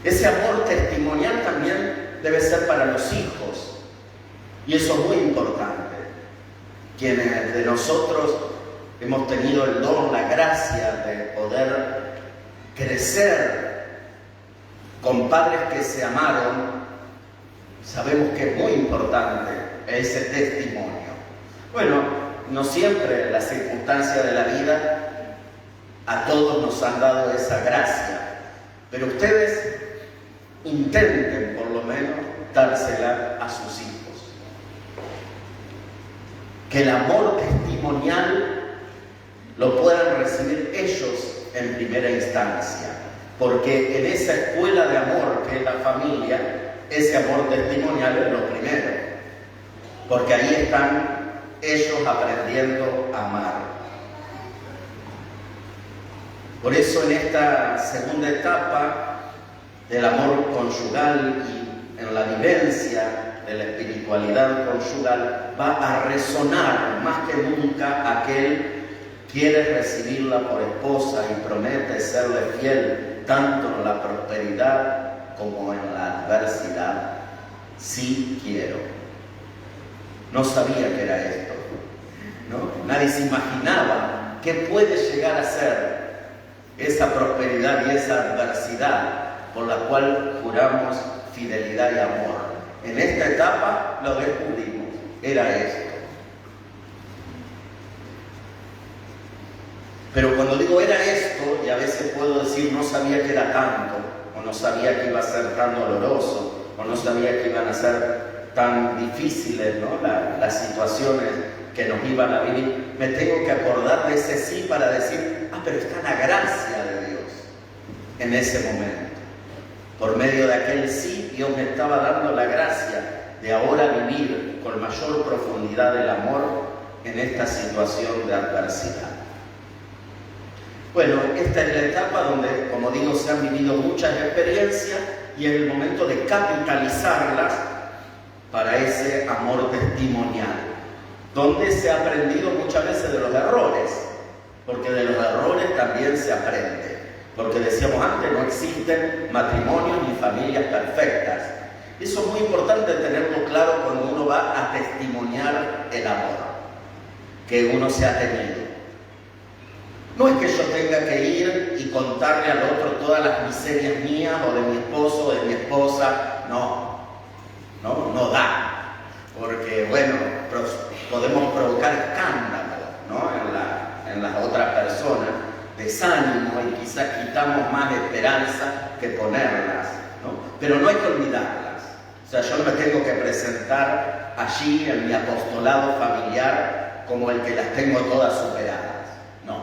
Ese amor testimonial también debe ser para los hijos, y eso es muy importante. Quienes de nosotros hemos tenido el don, la gracia de poder crecer con padres que se amaron, sabemos que es muy importante ese testimonio. Bueno, no siempre las circunstancias de la vida a todos nos han dado esa gracia, pero ustedes intenten por lo menos dársela a sus hijos. Que el amor testimonial lo puedan recibir ellos en primera instancia, porque en esa escuela de amor que es la familia, ese amor testimonial es lo primero, porque ahí están ellos aprendiendo a amar. Por eso en esta segunda etapa del amor conyugal y en la vivencia de la espiritualidad conyugal va a resonar más que nunca aquel quiere recibirla por esposa y promete serle fiel tanto en la prosperidad como en la adversidad. Sí quiero. No sabía que era esto, ¿no? Nadie se imaginaba qué puede llegar a ser esa prosperidad y esa adversidad por la cual juramos fidelidad y amor. En esta etapa lo descubrimos, era esto. Pero cuando digo era esto, y a veces puedo decir no sabía que era tanto, o no sabía que iba a ser tan doloroso, o no sabía que iban a ser tan difíciles, ¿no?, las situaciones que nos iban a vivir, me tengo que acordar de ese sí para decir, pero está la gracia de Dios en ese momento. Por medio de aquel sí, Dios me estaba dando la gracia de ahora vivir con mayor profundidad el amor en esta situación de adversidad. Bueno, esta es la etapa donde, como digo, se han vivido muchas experiencias y es el momento de capitalizarlas para ese amor testimonial, donde se ha aprendido muchas veces de los errores, porque de los errores también se aprende. Porque decíamos antes, no existen matrimonios ni familias perfectas. Eso es muy importante tenerlo claro cuando uno va a testimoniar el amor que uno se ha tenido. No es que yo tenga que ir y contarle al otro todas las miserias mías o de mi esposo o de mi esposa. No da. Porque, bueno, podemos provocar escándalo, ¿no?, en las otras personas, desánimo, y quizás quitamos más esperanza que ponerlas, ¿no? Pero no hay que olvidarlas. O sea, yo no me tengo que presentar allí en mi apostolado familiar como el que las tengo todas superadas. No.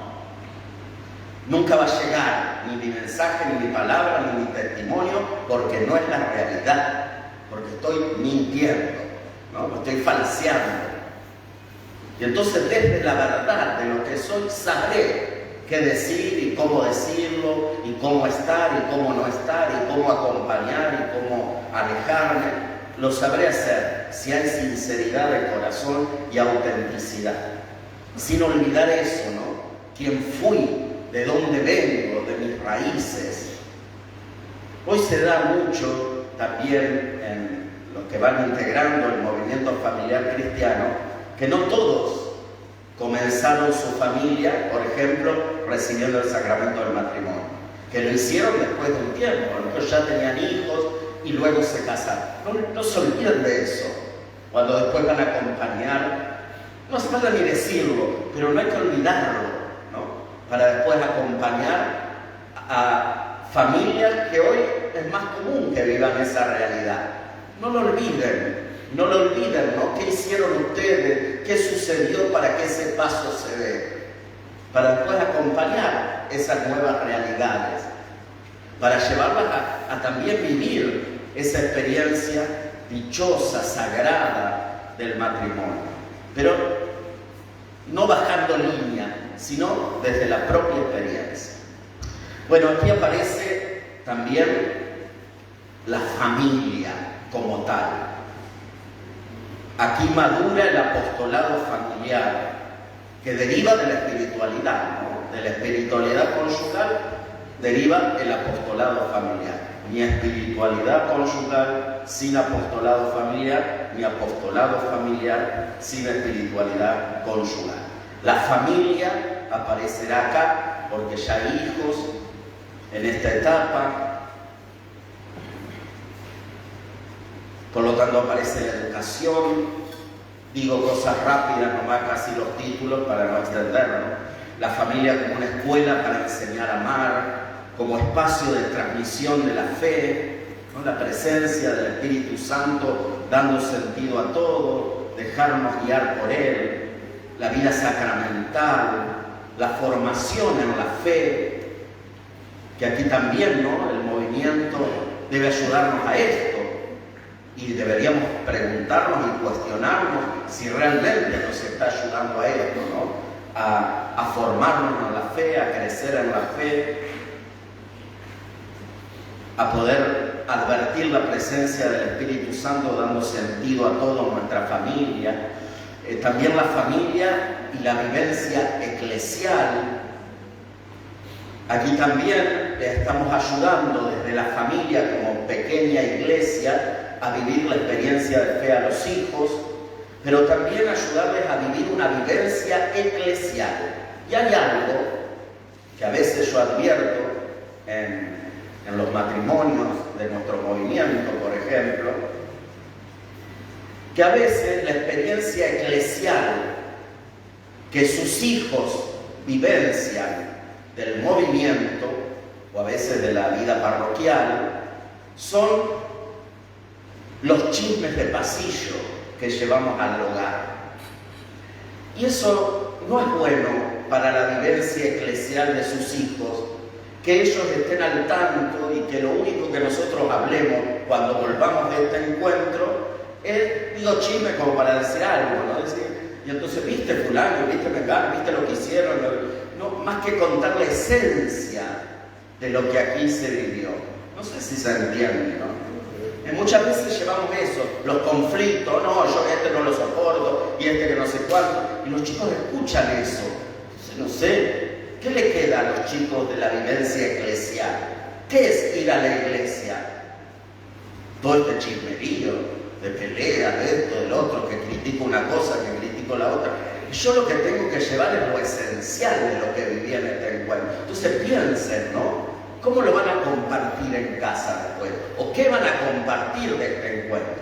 Nunca va a llegar ni mi mensaje, ni mi palabra, ni mi testimonio, porque no es la realidad, porque estoy mintiendo, ¿no? Estoy falseando. Y entonces desde la verdad de lo que soy sabré qué decir y cómo decirlo, y cómo estar y cómo no estar, y cómo acompañar y cómo alejarme. Lo sabré hacer si hay sinceridad de corazón y autenticidad. Sin olvidar eso, ¿no? Quién fui, de dónde vengo, de mis raíces. Hoy se da mucho también en los que van integrando el movimiento familiar cristiano, que no todos comenzaron su familia, por ejemplo, recibiendo el sacramento del matrimonio, que lo hicieron después de un tiempo, ¿no? Ya tenían hijos y luego se casaron. No se olviden de eso. Cuando después van a acompañar, no hace falta ni decirlo, pero no hay que olvidarlo, ¿no?, para después acompañar a familias que hoy es más común que vivan esa realidad. No lo olviden, no lo olviden, ¿no? ¿Qué hicieron ustedes? ¿Qué sucedió para que ese paso se dé? Para después acompañar esas nuevas realidades, para llevarlas a también vivir esa experiencia dichosa, sagrada del matrimonio. Pero no bajando línea, sino desde la propia experiencia. Bueno, aquí aparece también la familia como tal. Aquí madura el apostolado familiar, que deriva de la espiritualidad, ¿no? De la espiritualidad conyugal deriva el apostolado familiar. Ni espiritualidad conyugal sin apostolado familiar, ni apostolado familiar sin espiritualidad conyugal. La familia aparecerá acá porque ya hay hijos en esta etapa. Por lo tanto aparece la educación. Digo cosas rápidas, nomás casi los títulos para no extendernos. La familia como una escuela para enseñar a amar, como espacio de transmisión de la fe, ¿no? La presencia del Espíritu Santo dando sentido a todo, dejarnos guiar por Él, la vida sacramental, la formación en la fe, que aquí también, ¿no? El movimiento debe ayudarnos a esto. Y deberíamos preguntarnos y cuestionarnos si realmente nos está ayudando a esto, ¿no? A formarnos en la fe, a crecer en la fe, a poder advertir la presencia del Espíritu Santo dando sentido a toda nuestra familia. También la familia y la vivencia eclesial. Aquí también le estamos ayudando desde la familia como pequeña iglesia a vivir la experiencia de fe a los hijos, pero también ayudarles a vivir una vivencia eclesial. Y hay algo que a veces yo advierto en los matrimonios de nuestro movimiento, por ejemplo, que a veces la experiencia eclesial que sus hijos vivencian del movimiento, o a veces de la vida parroquial, son los chismes de pasillo que llevamos al hogar. Y eso no es bueno para la vivencia eclesial de sus hijos, que ellos estén al tanto y que lo único que nosotros hablemos cuando volvamos de este encuentro es, digo, chisme como para decir algo, ¿no? Decir, y entonces, ¿viste fulano? ¿Viste mengano? ¿Viste lo que hicieron? No, más que contar la esencia de lo que aquí se vivió. No sé si se entiende, ¿no? Muchas veces llevamos eso, los conflictos, no, yo este no lo soporto y este que no sé cuánto, y los chicos escuchan eso. Entonces, no sé, ¿qué le queda a los chicos de la vivencia eclesial? ¿Qué es ir a la iglesia? Todo este chismerío, de pelea, de esto, del otro, que critico una cosa, que critico la otra. Y yo lo que tengo que llevar es lo esencial de lo que viví en este encuentro. Entonces piensen, ¿no? ¿Cómo lo van a compartir en casa después? ¿O qué van a compartir de este encuentro?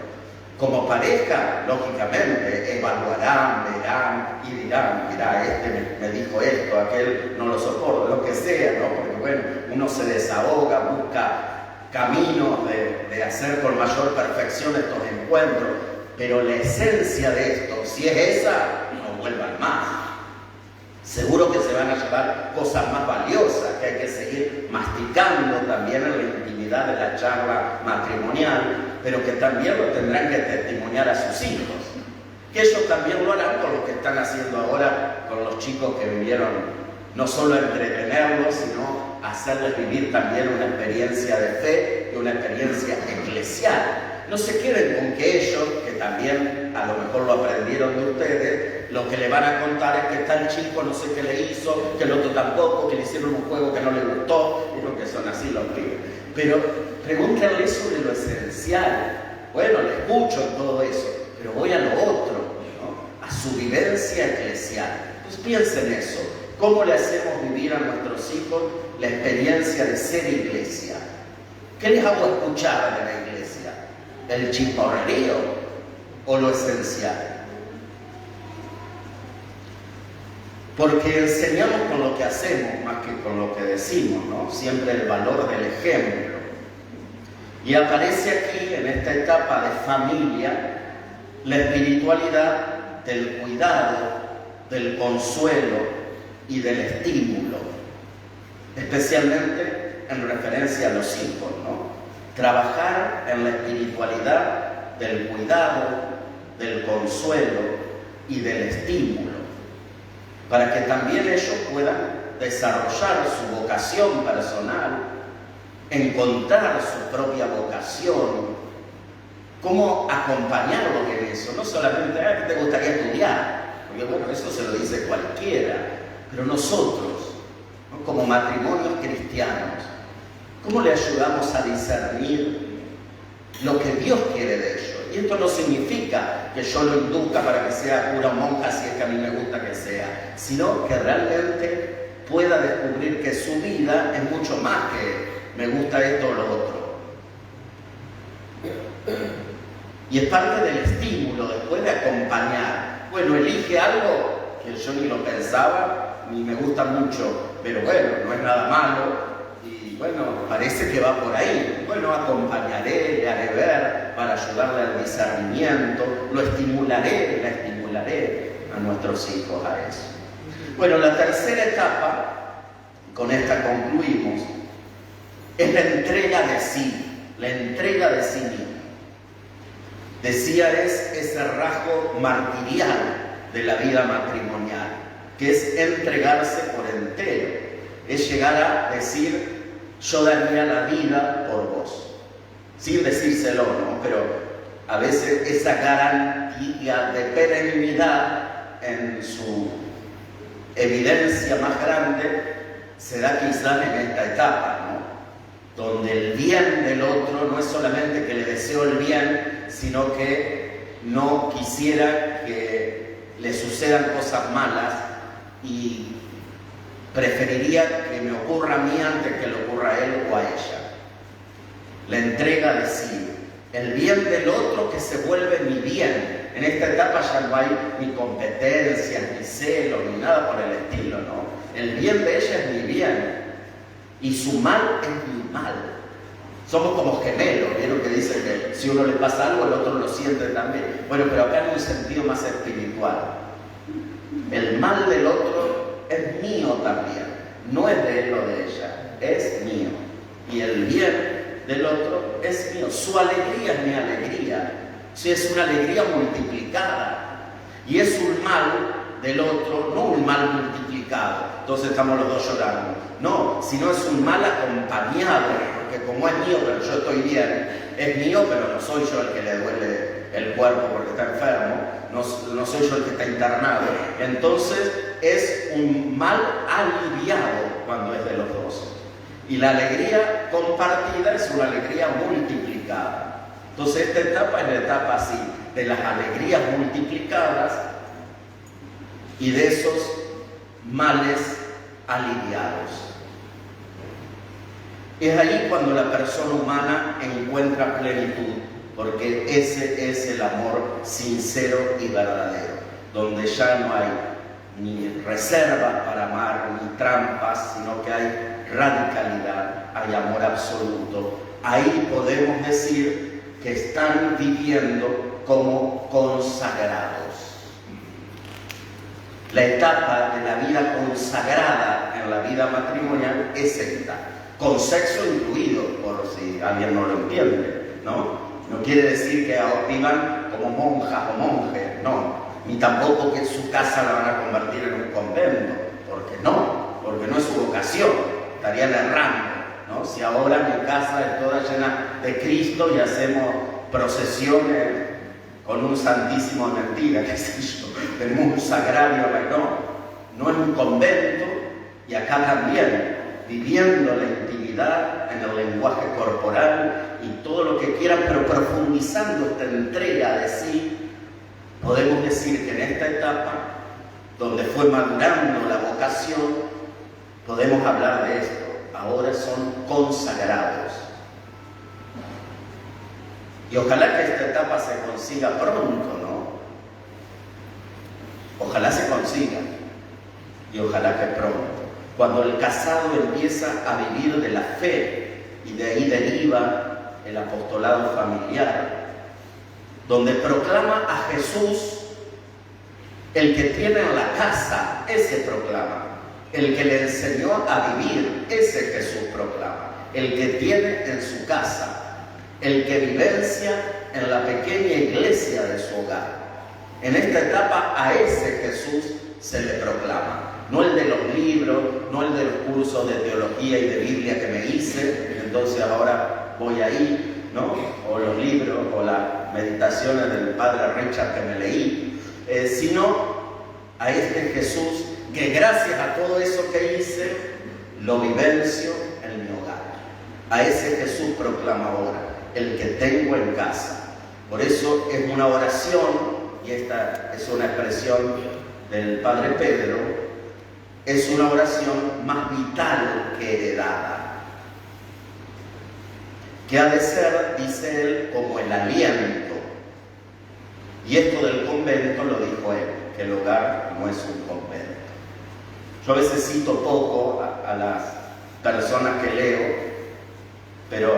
Como pareja, lógicamente, evaluarán, verán y dirán, mira, este me dijo esto, aquel no lo soporto, lo que sea, ¿no? Porque bueno, uno se desahoga, busca caminos de hacer con mayor perfección estos encuentros, pero la esencia de esto, si es esa, no vuelvan más. Seguro que se van a llevar cosas más valiosas que hay que seguir masticando también en la intimidad de la charla matrimonial, pero que también lo tendrán que testimoniar a sus hijos. Que ellos también lo harán con lo que están haciendo ahora con los chicos que vivieron, no solo entretenerlos, sino hacerles vivir también una experiencia de fe y una experiencia eclesial. No se queden con que ellos, que también a lo mejor lo aprendieron de ustedes, lo que le van a contar es que tal chico no sé qué le hizo, que el otro tampoco, que le hicieron un juego que no le gustó, y lo que son así los pibes. Pero pregúntenle sobre lo esencial. Bueno, le escucho en todo eso, pero voy a lo otro, ¿no? A su vivencia eclesial. Pues piensen eso. ¿Cómo le hacemos vivir a nuestros hijos la experiencia de ser iglesia? ¿Qué les hago escuchar de la iglesia? ¿El chismorrerío o lo esencial? Porque enseñamos con lo que hacemos más que con lo que decimos, ¿no? Siempre el valor del ejemplo. Y aparece aquí, en esta etapa de familia, la espiritualidad del cuidado, del consuelo y del estímulo, especialmente en referencia a los hijos, ¿no? Trabajar en la espiritualidad del cuidado, del consuelo y del estímulo, para que también ellos puedan desarrollar su vocación personal, encontrar su propia vocación, cómo acompañarlos en eso. No solamente, ¿te gustaría estudiar? Porque bueno, eso se lo dice cualquiera, pero nosotros, ¿no? Como matrimonios cristianos, ¿cómo le ayudamos a discernir lo que Dios quiere de ellos? Y esto no significa que yo lo induzca para que sea cura o monja, si es que a mí me gusta que sea, sino que realmente pueda descubrir que su vida es mucho más que me gusta esto o lo otro. Y es parte del estímulo, después de acompañar. Bueno, elige algo que yo ni lo pensaba, ni me gusta mucho, pero bueno, no es nada malo. Y bueno, parece que va por ahí. Bueno, acompañaré, le haré ver para ayudarle al discernimiento, lo estimularé, la estimularé a nuestros hijos a eso. Bueno, la tercera etapa, con esta concluimos, es la entrega de sí, la entrega de sí mismo. Decía, es ese rasgo martirial de la vida matrimonial, que es entregarse por entero, es llegar a decir, yo daría la vida por vos, sin decírselo, ¿no? Pero a veces esa garantía de perenidad en su evidencia más grande se da quizás en esta etapa, ¿no? Donde el bien del otro no es solamente que le deseo el bien, sino que no quisiera que le sucedan cosas malas y preferiría que me ocurra a mí antes que le ocurra a él o a ella. La entrega de sí, el bien del otro que se vuelve mi bien. En esta etapa ya no hay ni competencias, ni celos, ni nada por el estilo, ¿no? El bien de ella es mi bien y su mal es mi mal. Somos como gemelos, ¿vieron? Que dicen que si uno le pasa algo, el otro lo siente también. Bueno, pero acá en un sentido más espiritual. El mal del otro es mío también. No es de él o de ella, es mío. Y el bien del otro es mío. Su alegría es mi alegría. Sí, es una alegría multiplicada. Y es un mal del otro, no un mal multiplicado. Entonces estamos los dos llorando. No, sino es un mal acompañado. Porque como es mío, pero yo estoy bien, es mío, pero no soy yo el que le duele el cuerpo porque está enfermo, no soy yo el que está internado. Entonces es un mal aliviado cuando es de los dos. Y la alegría compartida es una alegría multiplicada. Entonces esta etapa es la etapa así, de las alegrías multiplicadas y de esos males aliviados. Es ahí cuando la persona humana encuentra plenitud, porque ese es el amor sincero y verdadero, donde ya no hay ni reservas para amar, ni trampas, sino que hay radicalidad, hay amor absoluto. Ahí podemos decir que están viviendo como consagrados. La etapa de la vida consagrada en la vida matrimonial es esta. Con sexo incluido, por si alguien no lo entiende, ¿no? No quiere decir que vivan como monjas o monjes, no. Ni tampoco que su casa la van a convertir en un convento, porque no es su vocación, estarían errando, ¿no? Si ahora mi casa es toda llena de Cristo y hacemos procesiones con un santísimo mentira, qué sé yo, en un sagrario, no es un convento, y acá también, viviendo la intimidad en el lenguaje corporal y todo lo que quieran, pero profundizando esta entrega de sí, podemos decir que en esta etapa, donde fue madurando la vocación, podemos hablar de esto. Ahora son consagrados. Y ojalá que esta etapa se consiga pronto, ¿no? Ojalá se consiga. y ojalá que pronto. Cuando el casado empieza a vivir de la fe y de ahí deriva el apostolado familiar, donde proclama a Jesús, el que tiene en la casa, ese proclama. El que le enseñó a vivir, ese Jesús proclama. El que tiene en su casa, el que vivencia en la pequeña iglesia de su hogar. En esta etapa a ese Jesús se le proclama. No el de los libros, no el de los cursos de teología y de Biblia que me hice, entonces ahora voy ahí, ¿no? O los libros, o las meditaciones del padre Richard que me leí. Sino a este Jesús que gracias a todo eso que hice, lo vivencio en mi hogar. A ese Jesús proclama ahora, el que tengo en casa. Por eso es una oración, y esta es una expresión del Padre Pedro, es una oración más vital que heredada, que ha de ser, dice él, como el aliento. Y esto del convento lo dijo él, que el hogar no es un convento. Yo a veces cito poco a las personas que leo, pero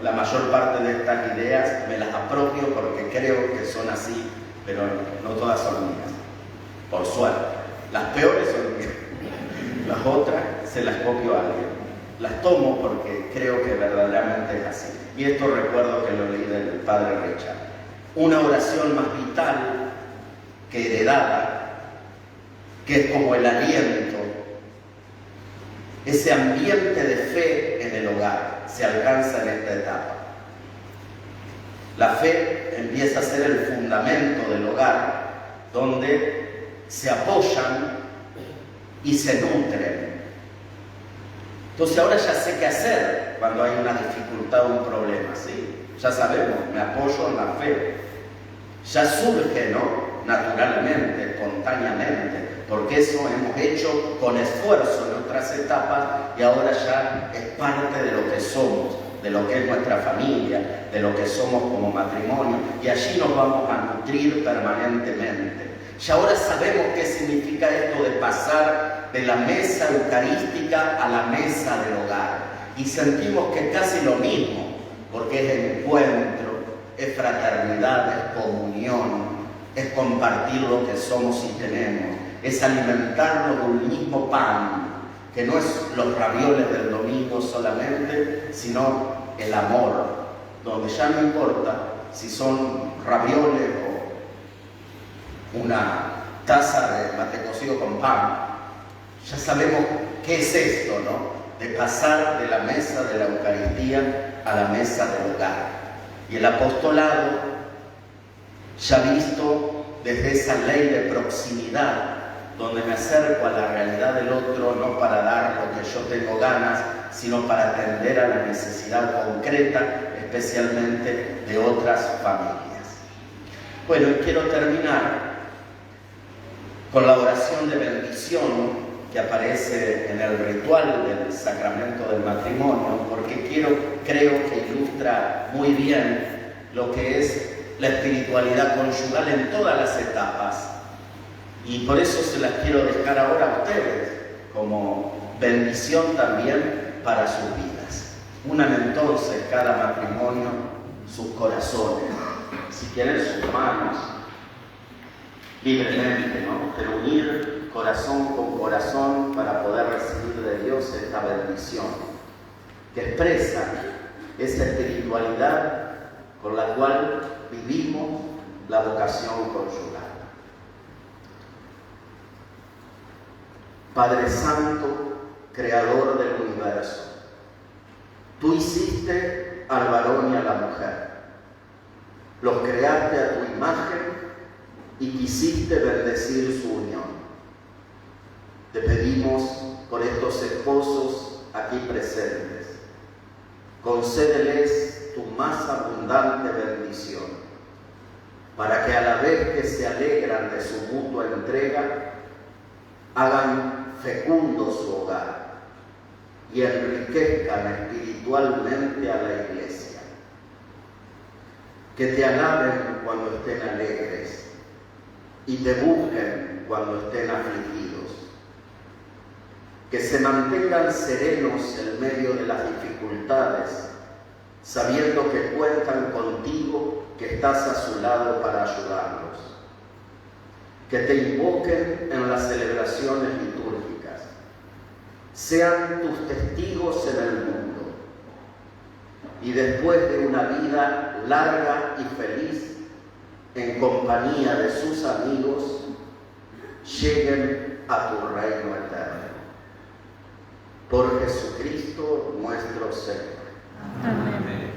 la mayor parte de estas ideas me las apropio porque creo que son así, pero no todas son mías, por suerte. Las peores son mías, las otras se las copio a alguien. Las tomo porque creo que verdaderamente es así. Y esto recuerdo que lo leí del padre Richard. Una oración más vital que heredada, que es como el aliento, ese ambiente de fe en el hogar se alcanza en esta etapa. La fe empieza a ser el fundamento del hogar, donde se apoyan y se nutren. Entonces ahora ya sé qué hacer cuando hay una dificultad o un problema, ¿sí? Ya sabemos, me apoyo en la fe. Ya surge, ¿no? Naturalmente, espontáneamente, porque eso hemos hecho con esfuerzo en otras etapas y ahora ya es parte de lo que somos, de lo que es nuestra familia, de lo que somos como matrimonio, y allí nos vamos a nutrir permanentemente. Ya ahora sabemos qué significa esto de pasar de la mesa eucarística a la mesa del hogar, y sentimos que es casi lo mismo, porque es encuentro, es fraternidad, es comunión, es compartir lo que somos y tenemos, es alimentarnos de un mismo pan, que no es los ravioles del domingo solamente, sino el amor, donde ya no importa si son ravioles o una taza de mate cocido con pan. Ya sabemos qué es esto, ¿no? De pasar de la mesa de la Eucaristía a la mesa del hogar. Y el apostolado, ya visto desde esa ley de proximidad, donde me acerco a la realidad del otro, no para dar lo que yo tengo ganas, sino para atender a la necesidad concreta, especialmente de otras familias. Bueno, y quiero terminar con la oración de bendición que aparece en el ritual del sacramento del matrimonio, porque creo que ilustra muy bien lo que es la espiritualidad conyugal en todas las etapas. Y por eso se las quiero dejar ahora a ustedes, como bendición también para sus vidas. Unan entonces cada matrimonio sus corazones, si quieren sus manos, libremente, ¿no? Pero unir corazón con corazón para poder recibir de Dios esta bendición que expresa esa espiritualidad con la cual vivimos la vocación conyugal. Padre Santo, Creador del universo, tú hiciste al varón y a la mujer, los creaste a tu imagen y quisiste bendecir su unión. Te pedimos por estos esposos aquí presentes, concédeles tu más abundante bendición, para que a la vez que se alegran de su mutua entrega, hagan fecundo su hogar y enriquezcan espiritualmente a la Iglesia. Que te alaben cuando estén alegres y te busquen cuando estén afligidos. que se mantengan serenos en medio de las dificultades, sabiendo que cuentan contigo, que estás a su lado para ayudarlos. Que te invoquen en las celebraciones litúrgicas, sean tus testigos en el mundo, y después de una vida larga y feliz, en compañía de sus amigos, lleguen a tu reino eterno. Por Jesucristo nuestro Señor. Amén.